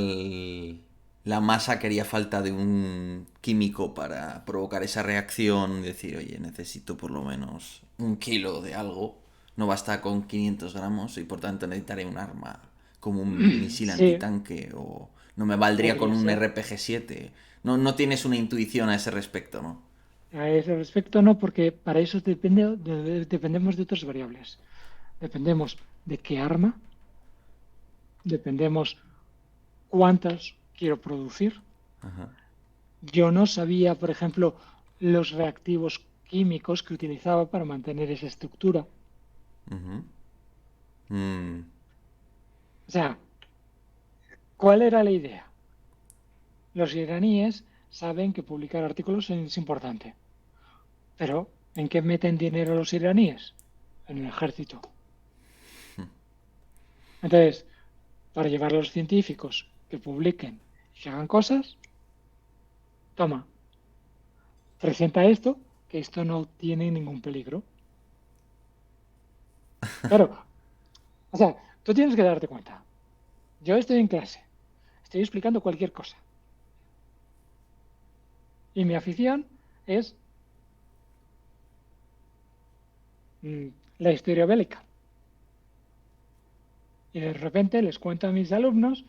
la masa que haría falta de un químico para provocar esa reacción y decir, oye, necesito por lo menos 1 kilo de algo. No basta con 500 gramos y por tanto necesitaré un arma como un misil Sí, antitanque o no me valdría con podría un ser. RPG-7. No, no tienes una intuición a ese respecto, ¿no? A ese respecto no, porque para eso dependemos de otras variables. Dependemos de qué arma, dependemos cuántas quiero producir. Ajá. Yo no sabía, por ejemplo, los reactivos químicos que utilizaba para mantener esa estructura. Ujú. Mm, O sea, ¿cuál era la idea? Los iraníes saben que publicar artículos es importante, pero ¿en qué meten dinero los iraníes? En el ejército. Entonces, para llevar a los científicos que publiquen y que hagan cosas, toma, presenta esto, que esto no tiene ningún peligro. Claro, o sea, tú tienes que darte cuenta. Yo estoy en clase, estoy explicando cualquier cosa. Y mi afición es mm, la historia bélica. Y de repente les cuento a mis alumnos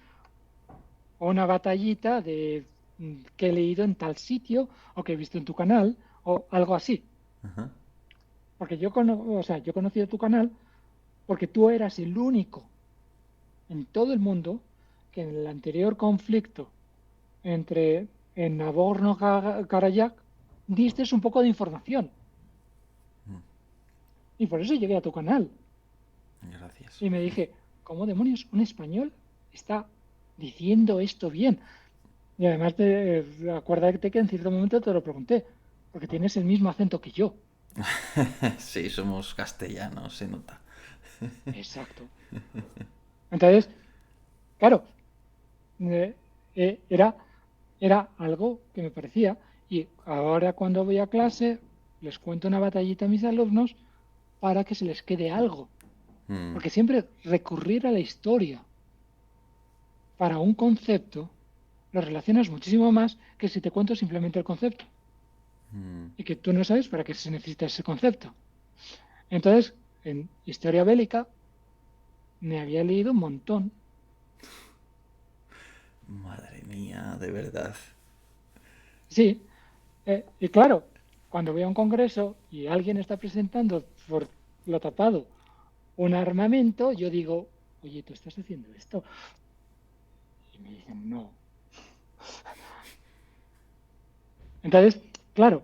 una batallita de que he leído en tal sitio o que he visto en tu canal o algo así. ajá. Porque o sea, yo he conocido tu canal porque tú eras el único en todo el mundo que en el anterior conflicto entre en Nagorno-Karabaj diste un poco de información. Y por eso llegué a tu canal. Gracias. Y me dije, ¿cómo demonios un español está diciendo esto bien? Y además, acuérdate que en cierto momento te lo pregunté, porque tienes el mismo acento que yo. Sí, somos castellanos, se nota. Exacto. Entonces, claro, eh, era, era algo que me parecía. Y ahora cuando voy a clase, les cuento una batallita a mis alumnos para que se les quede algo. Mm, Porque siempre recurrir a la historia para un concepto lo relacionas muchísimo más que si te cuento simplemente el concepto. mm. Y que tú no sabes para qué se necesita ese concepto. Entonces, en historia bélica me había leído un montón. Madre mía, de verdad. Sí, y claro, cuando voy a un congreso y alguien está presentando por lo tapado un armamento, yo digo, oye, ¿tú estás haciendo esto? Y me dicen, no. Entonces, claro,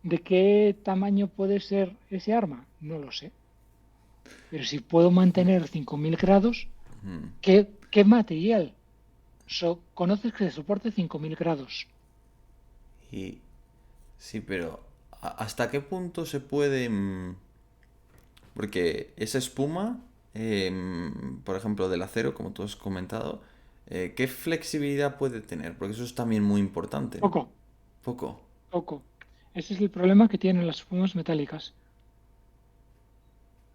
¿de qué tamaño puede ser ese arma? No lo sé. Pero si puedo mantener 5000 grados, Mm. ¿qué material conoces que soporte 5000 grados? Y sí, pero ¿hasta qué punto se puede? Porque esa espuma, por ejemplo, del acero, como tú has comentado, ¿qué flexibilidad puede tener? Porque eso es también muy importante, ¿no? Poco, Poco. poco. Ese es el problema que tienen las espumas metálicas.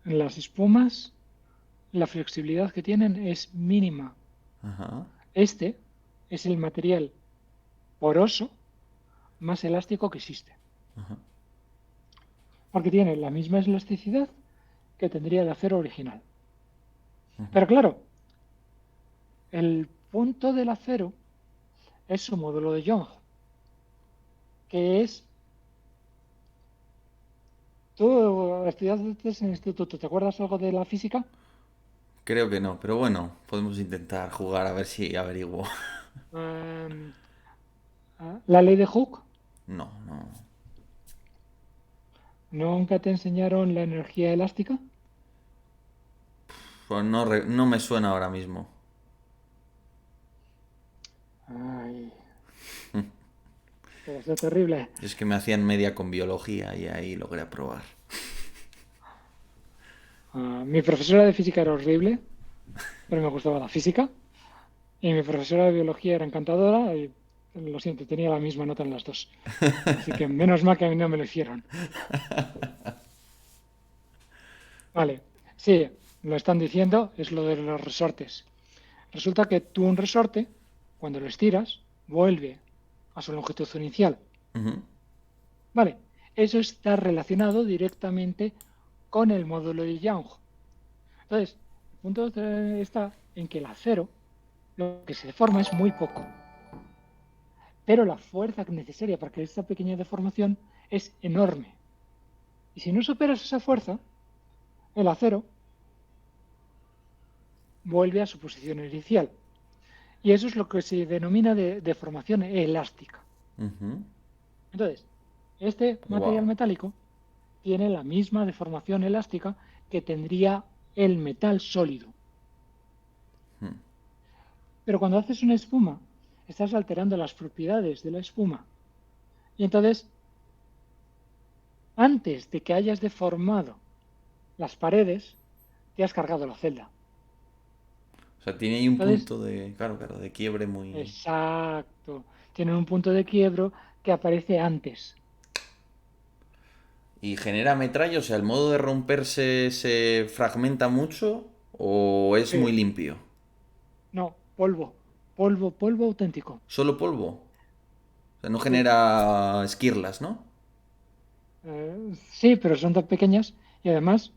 En las espumas, la flexibilidad que tienen es mínima. Ajá. Este es el material poroso más elástico que existe, porque tiene la misma elasticidad que tendría el acero original. Pero claro, el punto del acero es su módulo de Young, que es, tú estudiaste en el instituto, ¿te acuerdas algo de la física? Creo que no, pero bueno, podemos intentar jugar a ver si averiguo. Um, la ley de Hooke, No, no. ¿nunca te enseñaron la energía elástica? Pues no, no me suena ahora mismo. Ay, debe ser terrible. Es que me hacían media con biología y ahí logré aprobar. Mi profesora de física era horrible, pero me gustaba la física. Y mi profesora de biología era encantadora y lo siento, tenía la misma nota en las dos. Así que menos mal que a mí no me lo hicieron. Vale, sí, lo están diciendo, es lo de los resortes. Resulta que tú un resorte, cuando lo estiras, vuelve a su longitud inicial. Ujú. Vale, eso está relacionado directamente con el módulo de Young. Entonces, el punto está en que el acero, lo que se deforma es muy poco, pero la fuerza necesaria para que esta pequeña deformación es enorme. Y si no superas esa fuerza, el acero vuelve a su posición inicial. Y eso es lo que se denomina de deformación elástica. Ujú. Entonces, este material Wow. metálico tiene la misma deformación elástica que tendría el metal sólido. Pero cuando haces una espuma, estás alterando las propiedades de la espuma. Y entonces, antes de que hayas deformado las paredes, te has cargado la celda. O sea, tiene ahí un Entonces, punto de, claro, claro, de quiebre muy... exacto, tienen un punto de quiebro que aparece antes. ¿Y genera metralla? O sea, ¿el modo de romperse se fragmenta mucho o es muy Sí, limpio? no, polvo, polvo, polvo auténtico. ¿Solo polvo? O sea, no Sí, genera esquirlas, ¿no? sí, pero son tan pequeñas y además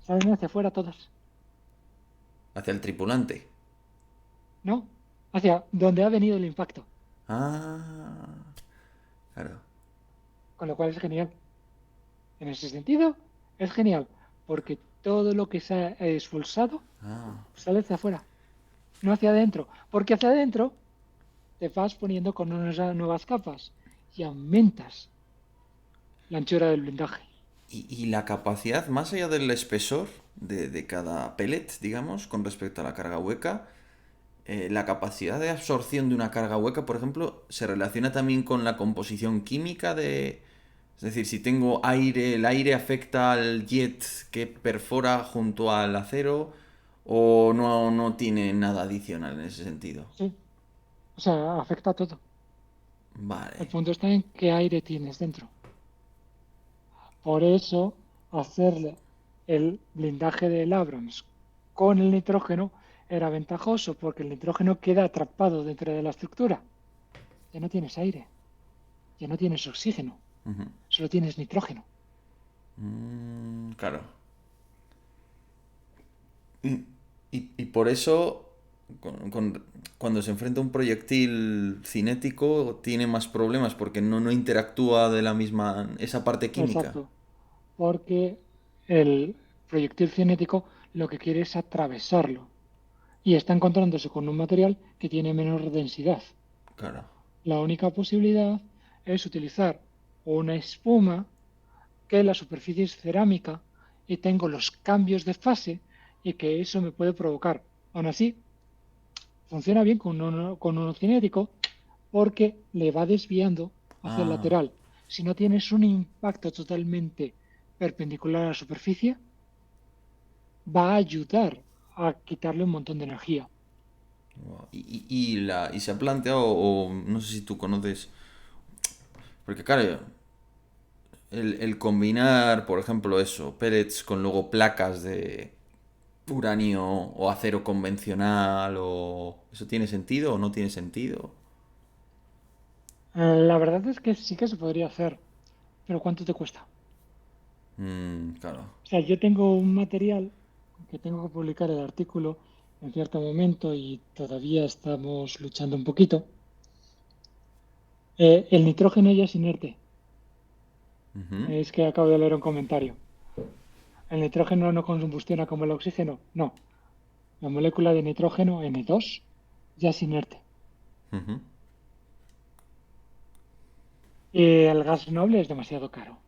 salen hacia afuera todas. Hacia el tripulante. No, hacia donde ha venido el impacto, Ah, claro. con lo cual es genial. En ese sentido, es genial, porque todo lo que se ha expulsado Ah. sale hacia afuera, no hacia adentro, porque hacia adentro te vas poniendo con unas nuevas capas y aumentas la anchura del blindaje. Y la capacidad, más allá del espesor de cada pellet, digamos, con respecto a la carga hueca, la capacidad de absorción de una carga hueca, por ejemplo, se relaciona también con la composición química de... Es decir, si tengo aire, el aire afecta al jet que perfora junto al acero o no, no tiene nada adicional en ese sentido. Sí, o sea, afecta a todo. El Vale. punto está en qué aire tienes dentro. Por eso, hacerle el blindaje del Abrams con el nitrógeno era ventajoso, porque el nitrógeno queda atrapado dentro de la estructura. Ya no tienes aire, ya no tienes oxígeno, Ujú. solo tienes nitrógeno. Claro. Y por eso, cuando se enfrenta a un proyectil cinético, tiene más problemas porque no, no interactúa de la misma, esa parte química. Exacto, porque el proyectil cinético lo que quiere es atravesarlo y está encontrándose con un material que tiene menor densidad. Claro. La única posibilidad es utilizar una espuma que la superficie es cerámica y tengo los cambios de fase y que eso me puede provocar. Aún así, funciona bien con uno cinético porque le va desviando hacia el Ah, lateral. Si no tienes un impacto totalmente perpendicular a la superficie, va a ayudar a quitarle un montón de energía. wow. Y se ha planteado, o no sé si tú conoces, porque claro, el combinar, por ejemplo, eso, pellets con luego placas de uranio o acero convencional, o ¿eso tiene sentido o no tiene sentido? La verdad es que sí que se podría hacer, pero ¿cuánto te cuesta? Claro. O sea, yo tengo un material que tengo que publicar el artículo en cierto momento y todavía estamos luchando un poquito. El nitrógeno ya es inerte. Ujú. Es que acabo de leer un comentario. El nitrógeno no combustiona como el oxígeno. No. La molécula de nitrógeno N2 ya es inerte. Ujú. Y el gas noble es demasiado caro.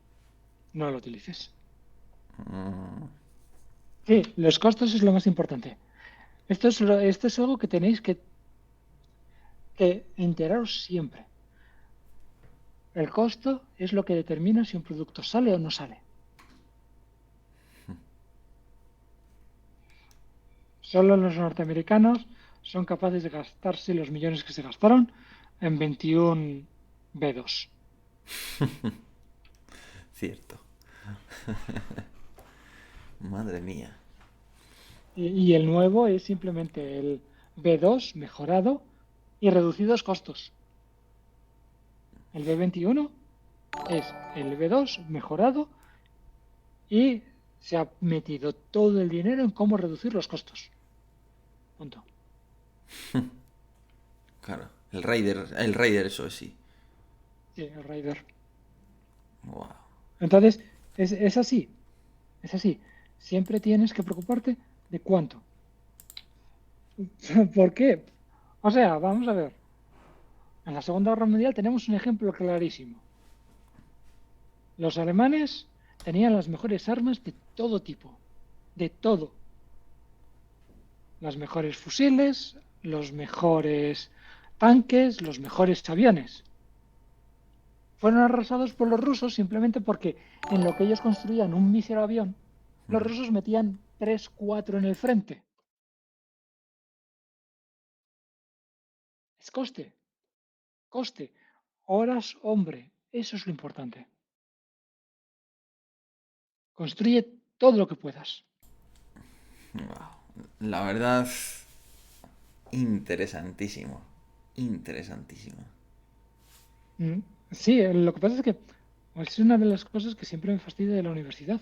No lo utilices. Mm, Sí, los costos es lo más importante. Esto es algo que tenéis que enteraros siempre. El costo es lo que determina si un producto sale o no sale. Solo los norteamericanos son capaces de gastarse los millones que se gastaron en 21 B2. cierto. Madre mía. Y el nuevo es simplemente el B2 mejorado y reducidos costos. El B21 es el B2 mejorado y se ha metido todo el dinero en cómo reducir los costos. Punto. Claro. El Raider, eso sí. Sí, el Raider. Wow. Entonces, es así. Es así. Siempre tienes que preocuparte de cuánto. ¿Por qué? O sea, vamos a ver. En la Segunda Guerra Mundial tenemos un ejemplo clarísimo. Los alemanes tenían las mejores armas de todo tipo. De todo. Los mejores fusiles, los mejores tanques, los mejores aviones. Fueron arrasados por los rusos simplemente porque en lo que ellos construían un mísero avión, los rusos metían 3, 4 en el frente. Es coste, coste, horas hombre, eso es lo importante. Construye todo lo que puedas. Wow. La verdad, interesantísimo. Interesantísimo. Mm, Sí, lo que pasa es que es una de las cosas que siempre me fastidia de la universidad.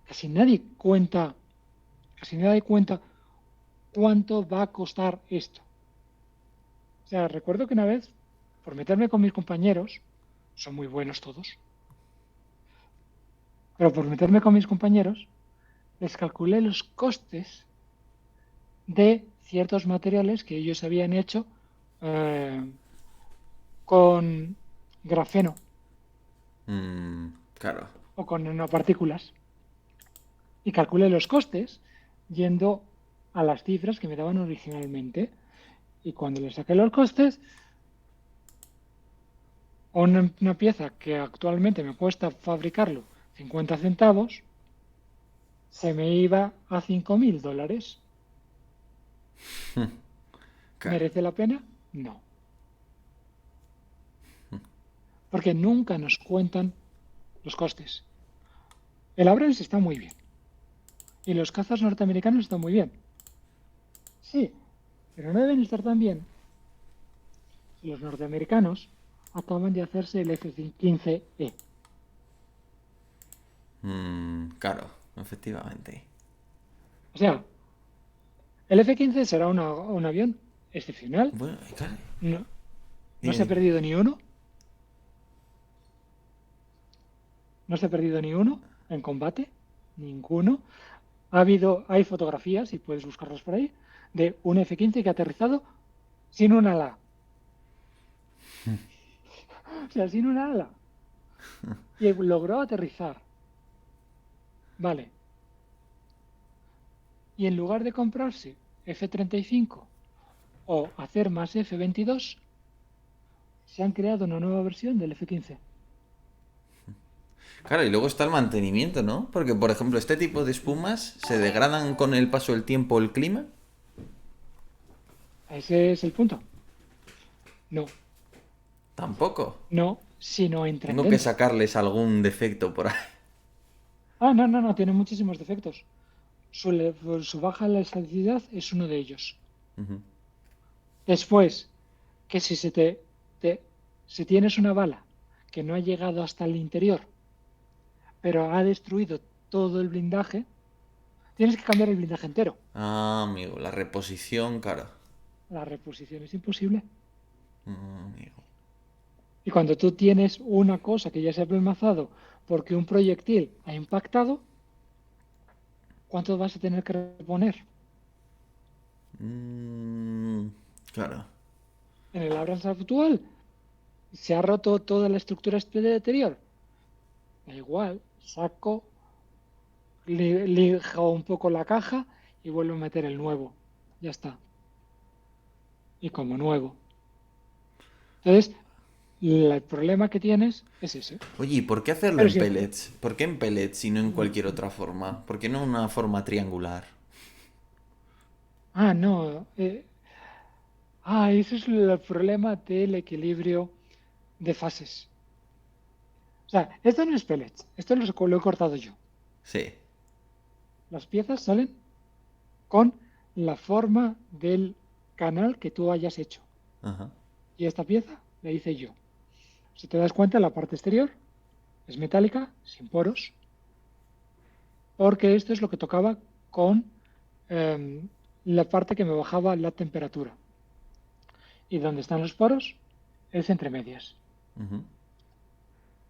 Casi nadie cuenta, casi nadie cuenta cuánto va a costar esto. O sea, recuerdo que una vez, por meterme con mis compañeros, son muy buenos todos, pero por meterme con mis compañeros, les calculé los costes de ciertos materiales que ellos habían hecho eh, con grafeno Claro. o con nanopartículas. Y calculé los costes yendo a las cifras que me daban originalmente. Y cuando le saqué los costes, una pieza que actualmente me cuesta fabricarlo 50 centavos, se me iba a $5.000. Claro. ¿Merece la pena? No. Porque nunca nos cuentan los costes. El Abrams está muy bien. Y los cazas norteamericanos están muy bien. Sí, pero no deben estar tan bien si los norteamericanos acaban de hacerse el F-15E. Claro, efectivamente. O sea, el F-15 será un avión excepcional. Bueno, claro. No, no Dime, se ha dime. perdido ni uno. No se ha perdido ni uno en combate. Ninguno. Hay fotografías, y puedes buscarlas por ahí, de un F-15 que ha aterrizado sin un ala. O sea, sin una ala. Y logró aterrizar. Vale. Y en lugar de comprarse F-35 o hacer más F-22, se han creado una nueva versión del F-15. Claro, y luego está el mantenimiento, ¿no? Porque, por ejemplo, este tipo de espumas se degradan con el paso del tiempo o el clima. Ese es el punto. No, Tampoco. no, si no entran Tengo que dentro. sacarles algún defecto por ahí. Ah, no, no, no, tiene muchísimos defectos. Su baja elasticidad es uno de ellos. Ujú. Después, que si tienes una bala que no ha llegado hasta el interior, pero ha destruido todo el blindaje, tienes que cambiar el blindaje entero. Ah, amigo, la reposición, claro. La reposición es imposible. Amigo. Y cuando tú tienes una cosa que ya se ha apelmazado porque un proyectil ha impactado, ¿cuánto vas a tener que reponer? Mm, claro. En el Abrams actual se ha roto toda la estructura exterior. Da igual, saco, lijo un poco la caja y vuelvo a meter el nuevo. Ya está. Y como nuevo. Entonces, el problema que tienes es ese. Oye, ¿y por qué hacerlo Pero en si, pellets? ¿Por qué en pellets y no en cualquier otra forma? ¿Por qué no en una forma triangular? no. Ese es el problema del equilibrio de fases. O sea, esto no es pellets, esto lo he cortado yo. Sí. Las piezas salen con la forma del canal que tú hayas hecho. Ajá. Y esta pieza la hice yo. Si te das cuenta, la parte exterior es metálica, sin poros, porque esto es lo que tocaba con la parte que me bajaba la temperatura. Y donde están los poros es entre medias. Ujú.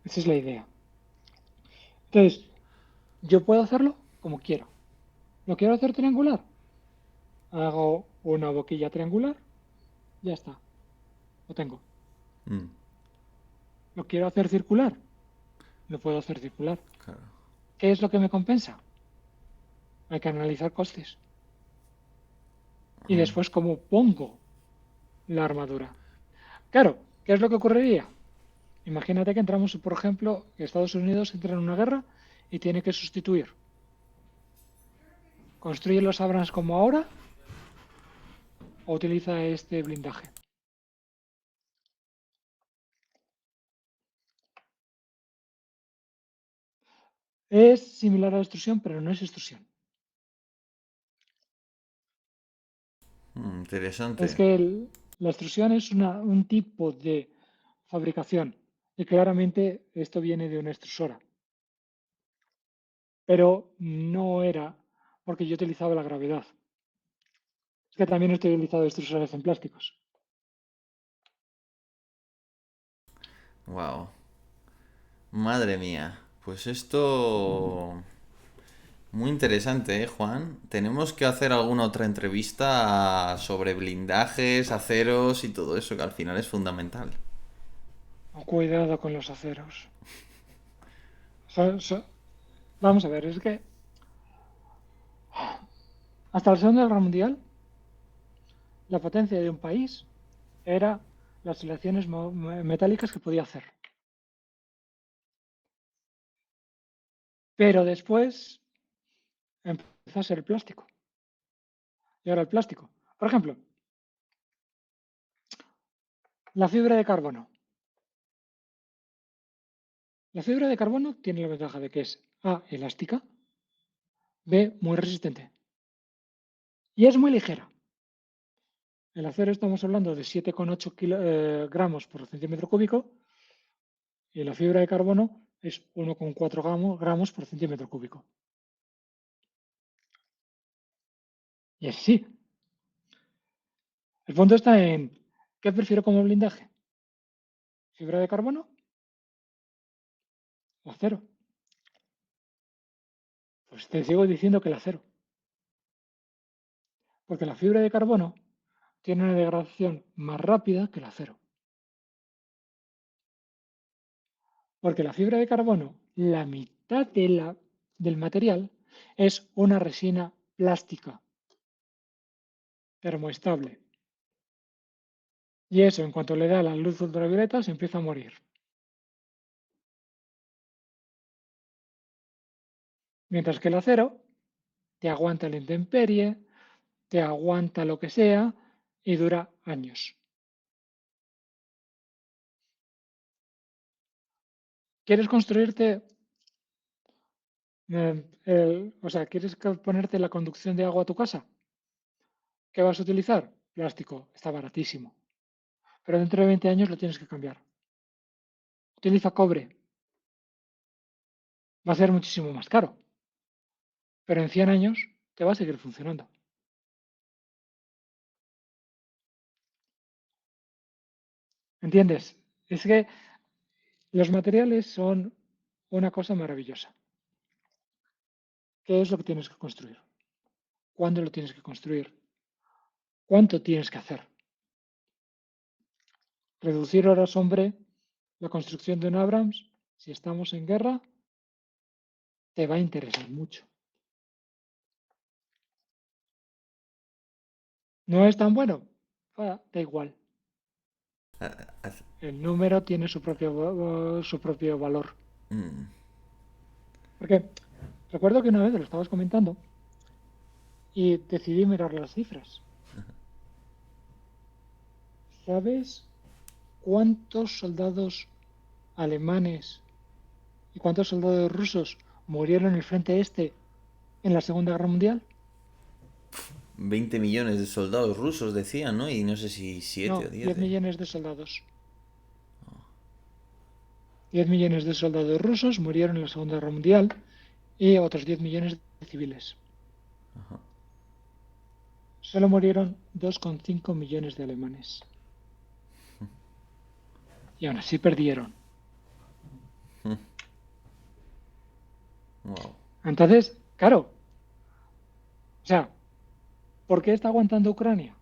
Esa es la idea. Entonces, yo puedo hacerlo como quiero. ¿Lo quiero hacer triangular? Hago una boquilla triangular, ya está, lo tengo. Mm, ¿Lo quiero hacer circular? Lo puedo hacer circular. claro. ¿Qué es lo que me compensa? Hay que analizar costes. Y Mm, después, ¿cómo pongo la armadura? Claro, ¿qué es lo que ocurriría? Imagínate que entramos, por ejemplo, que Estados Unidos entra en una guerra y tiene que sustituir. ¿Construye los Abrams como ahora o utiliza este blindaje? Es similar a la extrusión, pero no es extrusión. Es interesante. que la extrusión es un tipo de fabricación y claramente esto viene de una extrusora, pero no era porque yo utilizaba la gravedad. Es que también he utilizado extrusores en plásticos. Wow. Madre mía. Pues esto... Muy interesante, ¿eh, Juan? Tenemos que hacer alguna otra entrevista sobre blindajes, aceros y todo eso, que al final es fundamental. Cuidado con los aceros. Vamos a ver, es que hasta la Segunda Guerra Mundial la potencia de un país era las aleaciones metálicas que podía hacer. Pero después empezó a ser el plástico. Y ahora el plástico. Por ejemplo, la fibra de carbono. La fibra de carbono tiene la ventaja de que es A, elástica, B, muy resistente. Y es muy ligera. El acero estamos hablando de 7,8 gramos por centímetro cúbico y la fibra de carbono es 1,4 gramos por centímetro cúbico. Y es así. El punto está en ¿qué prefiero como blindaje? ¿Fibra de carbono o acero? Pues te sigo diciendo que el acero. Porque la fibra de carbono tiene una degradación más rápida que el acero. Porque la fibra de carbono, la mitad del material es una resina plástica termoestable. Y eso, en cuanto le da la luz ultravioleta, se empieza a morir. Mientras que el acero te aguanta la intemperie, te aguanta lo que sea y dura años. ¿Quieres construirte, quieres ponerte la conducción de agua a tu casa? ¿Qué vas a utilizar? Plástico, está baratísimo. Pero dentro de 20 años lo tienes que cambiar. Utiliza cobre, va a ser muchísimo más caro, pero en 100 años te va a seguir funcionando. ¿Entiendes? Es que los materiales son una cosa maravillosa. ¿Qué es lo que tienes que construir? ¿Cuándo lo tienes que construir? ¿Cuánto tienes que hacer? Reducir horas hombre la construcción de un Abrams, si estamos en guerra, te va a interesar mucho. ¿No es tan bueno? Da igual. El número tiene su propio valor. Porque recuerdo que una vez lo estabas comentando y decidí mirar las cifras. ¿Sabes cuántos soldados alemanes y cuántos soldados rusos murieron en el frente este en la Segunda Guerra Mundial? 20 millones de soldados rusos decían, ¿no? Y no sé si 7 o No, 10 10 millones de soldados. 10 millones de soldados rusos murieron en la Segunda Guerra Mundial y otros 10 millones de civiles. Solo murieron 2,5 millones de alemanes. Y aún así perdieron. Wow. Entonces, claro, o sea, ¿por qué está aguantando Ucrania?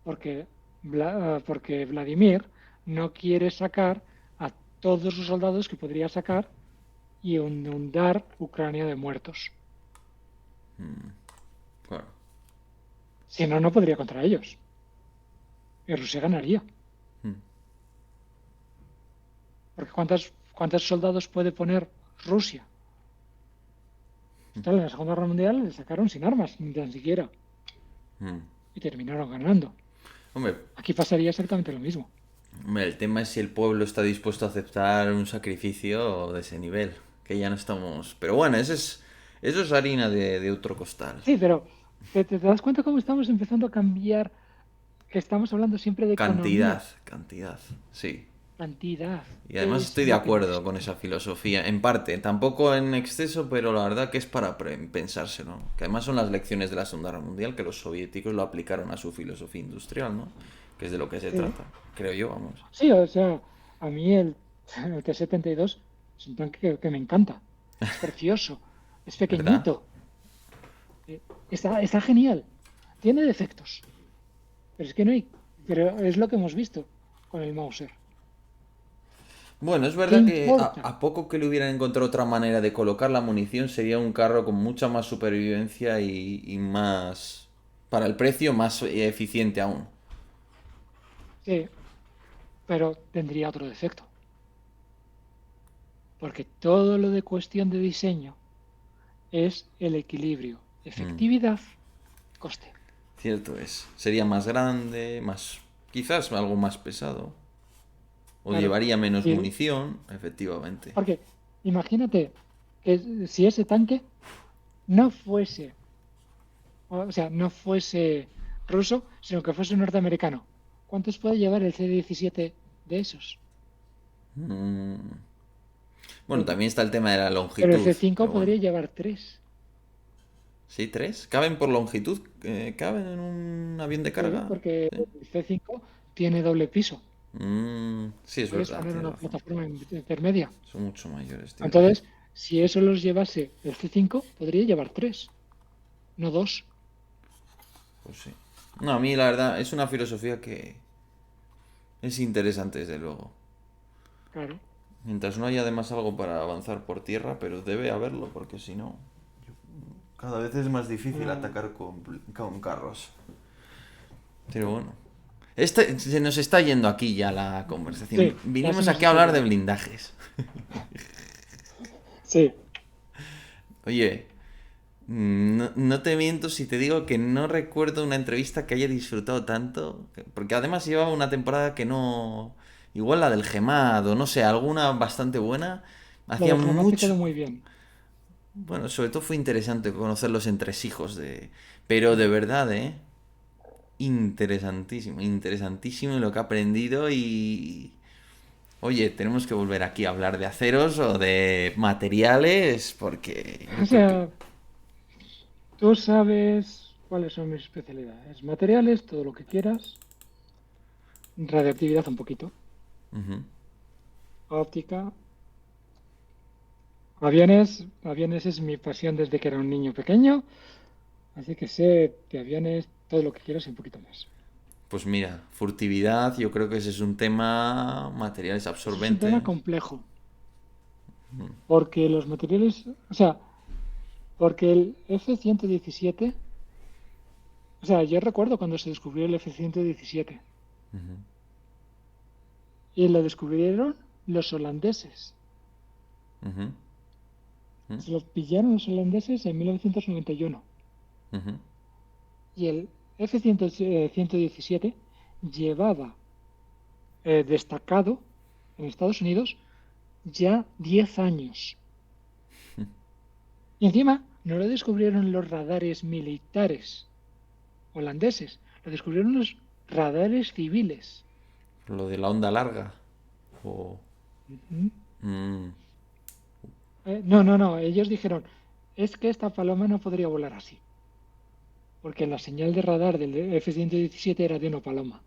Porque Vladimir no quiere sacar a todos los soldados que podría sacar y inundar Ucrania de muertos. Claro. Si no, no podría contra ellos. Y Rusia ganaría. Porque ¿cuántos soldados puede poner Rusia? En la Segunda Guerra Mundial le sacaron sin armas, ni tan siquiera. Y terminaron ganando. Hombre, Aquí pasaría exactamente lo mismo. el tema es si el pueblo está dispuesto a aceptar un sacrificio de ese nivel. Que ya no estamos. Pero bueno, eso es harina de otro costal. Sí, pero ¿te das cuenta cómo estamos empezando a cambiar? Que estamos hablando siempre de Cantidad, economía. cantidad, sí. Cantidad. Y ¿Qué además es estoy de lo que acuerdo con esa necesitamos? filosofía, en parte, tampoco en exceso, pero la verdad que es para pensárselo. Que además son las lecciones de la Segunda Guerra Mundial que los soviéticos lo aplicaron a su filosofía industrial, ¿no? Que es de lo que se Sí. trata, creo yo, vamos. Sí, o sea, a mí el T-72 es un tanque que me encanta. Es precioso. Es ¿Verdad? pequeñito. Está genial. Tiene defectos. Pero es que no hay. Pero es lo que hemos visto con el Mauser. Bueno, es ¿Qué verdad que a, importa? a poco que le hubieran encontrado otra manera de colocar la munición, sería un carro con mucha más supervivencia y más, para el precio, más eficiente aún. Sí, pero tendría otro defecto. Porque todo lo de cuestión de diseño es el equilibrio. Efectividad, coste. Cierto es. Sería más grande, más, quizás algo más pesado. O Claro. llevaría menos Y munición, efectivamente. porque imagínate que si ese tanque no fuese, no fuese ruso, sino que fuese norteamericano, ¿cuántos puede llevar el C-17 de esos? Bueno, también está el tema de la Pero el longitud, C-5 pero bueno. podría llevar tres. ¿Sí, tres? ¿Caben por longitud? ¿Caben en un avión de Sí, carga? porque Sí. el C-5 tiene doble piso. Sí, es Puedes verdad, poner tienes una razón. plataforma intermedia. Son mucho mayores, tienes razón. Entonces, si eso los llevase el C5, podría llevar tres, no dos. Pues sí. No, a mí la verdad es una filosofía que es interesante, desde luego. claro. Mientras no haya además algo para avanzar por tierra, pero debe haberlo, porque si no, cada vez es más difícil Ah, atacar con carros. Pero bueno. Se nos está yendo aquí ya la conversación. sí, ya se Vinimos nos aquí a está hablar de yendo. blindajes. Sí, Oye, no te miento si te digo que no recuerdo una entrevista que haya disfrutado tanto. Porque además llevaba una temporada que no. Igual la del Gemad o no sé, alguna bastante buena. la Hacía del Gemad te mucho. quedó muy bien. Bueno, sobre todo fue interesante conocer los entresijos de. Pero de Claro. verdad, ¿eh? Interesantísimo, interesantísimo lo que he aprendido y. Oye, tenemos que volver aquí a hablar de aceros o de materiales porque O yo creo que. sea, tú sabes cuáles son mis especialidades. Materiales, todo lo que quieras. Radioactividad un poquito. Ujú. Óptica. Aviones. Aviones es mi pasión desde que era un niño pequeño. Así que sé de aviones todo lo que quieras y un poquito más. Pues mira, furtividad, yo creo que ese es un tema, materiales Eso es un tema absorbentes. complejo. Porque los materiales, o sea, porque el F-117, o sea, yo recuerdo cuando se descubrió el F-117 y lo descubrieron los holandeses. Ujú, ujú, Se los pillaron los holandeses en 1991 ujú. y el F-117 llevaba destacado en Estados Unidos ya 10 años. Y encima no lo descubrieron los radares militares holandeses, lo descubrieron los radares civiles. Lo de la onda larga. O. Ujú. Mm, No, ellos dijeron, es que esta paloma no podría volar así, porque la señal de radar del F-117 era de una paloma.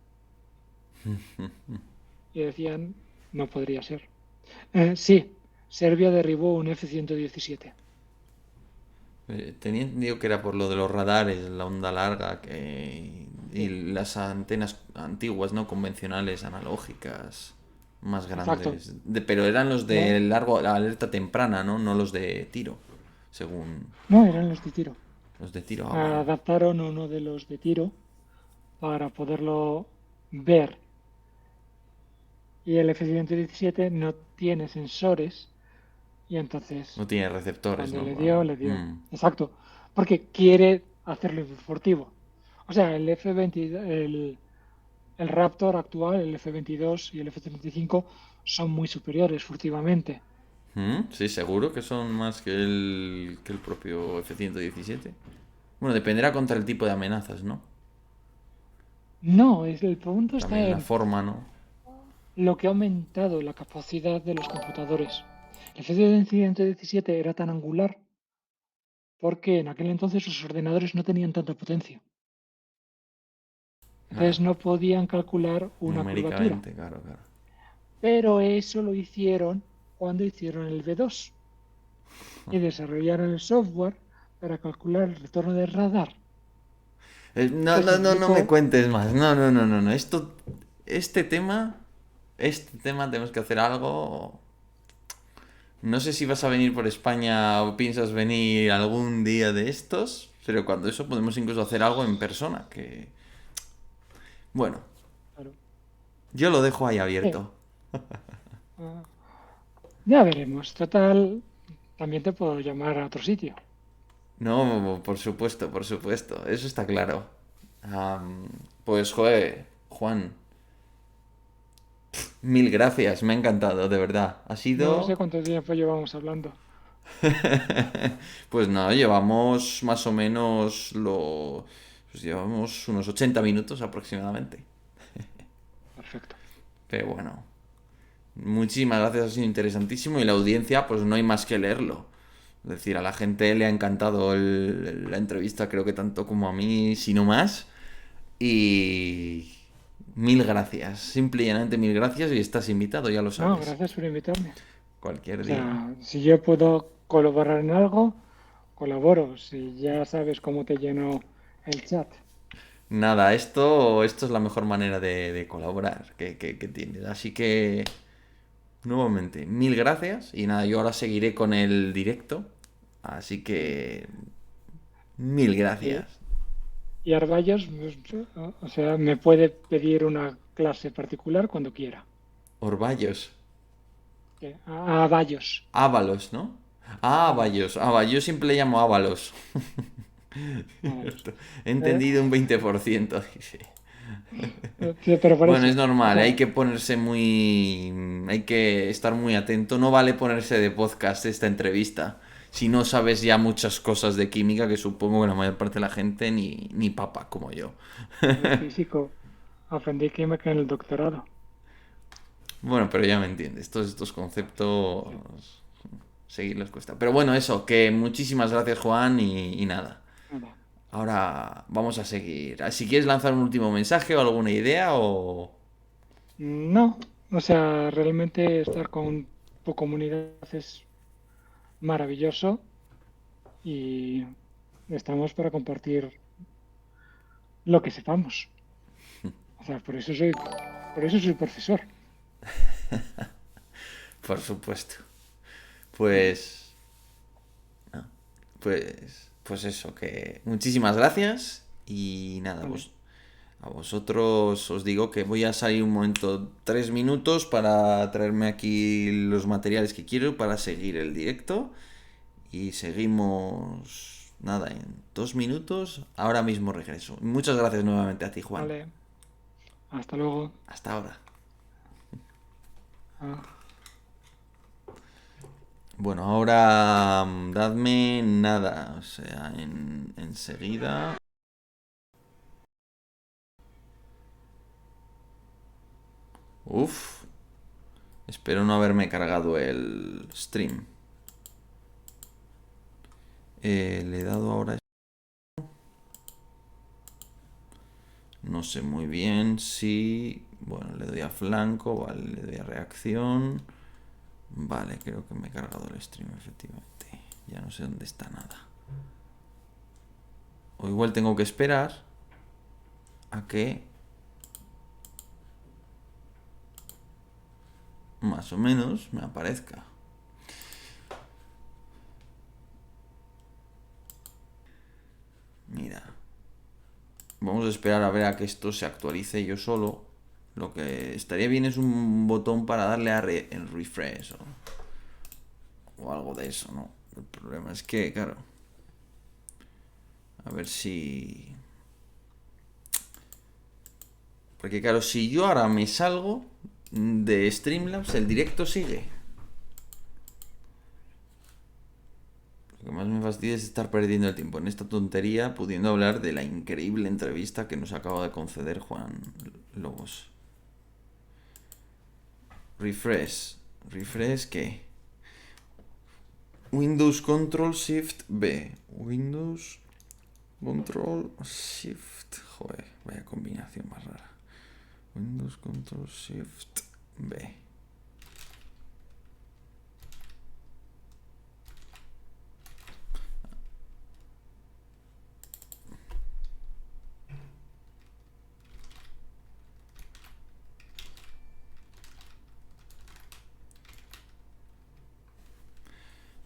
Y decían, no podría ser. Sí, Serbia derribó un F-117. tenía entendido que era por lo de los radares, la onda larga y Sí, las antenas antiguas, ¿no? Convencionales, analógicas, más exacto. grandes. Pero eran los No, de largo, la alerta temprana, ¿no? No los de tiro, según no eran los de tiro. los de tiro. Ah, vale. Adaptaron uno de los de tiro para poderlo ver. Y el F-117 no tiene sensores y entonces No tiene receptores, cuando ¿no? le dio, Ah, le dio. Exacto. Porque quiere hacerlo furtivo. O sea, el F-20, el Raptor actual, el F-22 y el F-35 son muy superiores furtivamente. Sí, seguro que son más que el propio F-117. Bueno, dependerá contra el tipo de amenazas, ¿no? No, el punto está También la en forma, ¿no? lo que ha aumentado la capacidad de los computadores. El F-117 era tan angular porque en aquel entonces los ordenadores no tenían tanta potencia. Ah, Entonces no podían calcular una curvatura. numéricamente, claro, claro. Pero eso lo hicieron cuando hicieron el V2 y desarrollaron el software para calcular el retorno del radar, No, que se no, no, no me aplicó. cuentes más. No, no, no, no, no. Este tema, este tema tenemos que hacer algo. No sé si vas a venir por España o piensas venir algún día de estos, pero cuando eso podemos incluso hacer algo en persona, que. Bueno, Claro, yo lo dejo ahí sí, abierto. ah, ya veremos. Total, también te puedo llamar a otro sitio. No, por supuesto, por supuesto. Eso está claro. Am, pues, joder, Juan, mil gracias. Me ha encantado, de verdad. Ha No sé sido. cuánto tiempo llevamos hablando. Pues nada, llevamos más o menos lo. Pues llevamos unos 80 minutos aproximadamente. Perfecto. Pero bueno, muchísimas gracias, ha sido interesantísimo. Y la audiencia, pues no hay más que leerlo. Es decir, a la gente le ha encantado la entrevista, creo que tanto como a mí, si no más. Y mil gracias, simple y llanamente mil gracias y estás invitado, ya lo No, sabes. gracias por invitarme. Cualquier O día. sea, si yo puedo colaborar en algo, colaboro. Si ya sabes cómo te lleno el chat. Nada, esto es la mejor manera de colaborar que tienes. Así que nuevamente, mil gracias. Y nada, yo ahora seguiré con el directo. Así que, mil Y, gracias. y Arballos, pues, o sea, me puede pedir una clase particular cuando quiera. Orballos. A Bayos. Ábalos, ¿no? Ah, Ábalos. Ábalos. Yo siempre le llamo Ábalos. Ábalos. He Eh, entendido un 20%, dice. sí, pero por Bueno, es eso. O normal, hay sea, que ponerse muy... Hay que estar muy atento. No vale ponerse de podcast esta entrevista si no sabes ya muchas cosas de química que supongo que la mayor parte de la gente ni papa como yo. físico. Aprendí química en el doctorado. Bueno, pero ya me entiendes, todos estos conceptos Sí, seguirlos cuesta. Pero bueno, eso, que muchísimas gracias Juan y nada. nada. Ahora vamos a seguir. Si quieres lanzar un último mensaje o alguna idea o... No, o sea, realmente estar con tu comunidad es maravilloso y estamos para compartir lo que sepamos. O sea, por eso soy profesor. Por supuesto. Pues... Pues eso, que muchísimas gracias y nada, Vale, pues a vosotros os digo que voy a salir un momento, 3 minutos para traerme aquí los materiales que quiero para seguir el directo y seguimos, nada, en 2 minutos, ahora mismo regreso. Muchas gracias nuevamente a ti, Juan. vale. Hasta luego. Hasta ahora. Ah. Bueno, ahora dadme nada, o sea, enseguida. Uf, espero no haberme cargado el stream. Le he dado ahora... No sé muy bien si... Bueno, le doy a flanco, vale, le doy a reacción. Vale, creo que me he cargado el stream, efectivamente. Ya no sé dónde está nada. O igual tengo que esperar a que más o menos me aparezca. Mira, vamos a esperar a ver a que esto se actualice yo solo. Lo que estaría bien es un botón para darle a en refresh o algo de eso, ¿no? El problema es que, claro, a ver si... Porque claro, si yo ahora me salgo de Streamlabs, el directo sigue. Lo que más me fastidia es estar perdiendo el tiempo en esta tontería pudiendo hablar de la increíble entrevista que nos acaba de conceder Juan Lobos. Refresh. ¿Refresh qué? Windows Control Shift B. Windows Control Shift. Joder, vaya combinación más rara. Windows Control Shift B.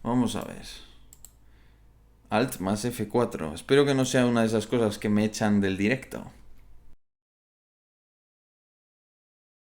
Vamos a ver. Alt más F4. Espero que no sea una de esas cosas que me echan del directo.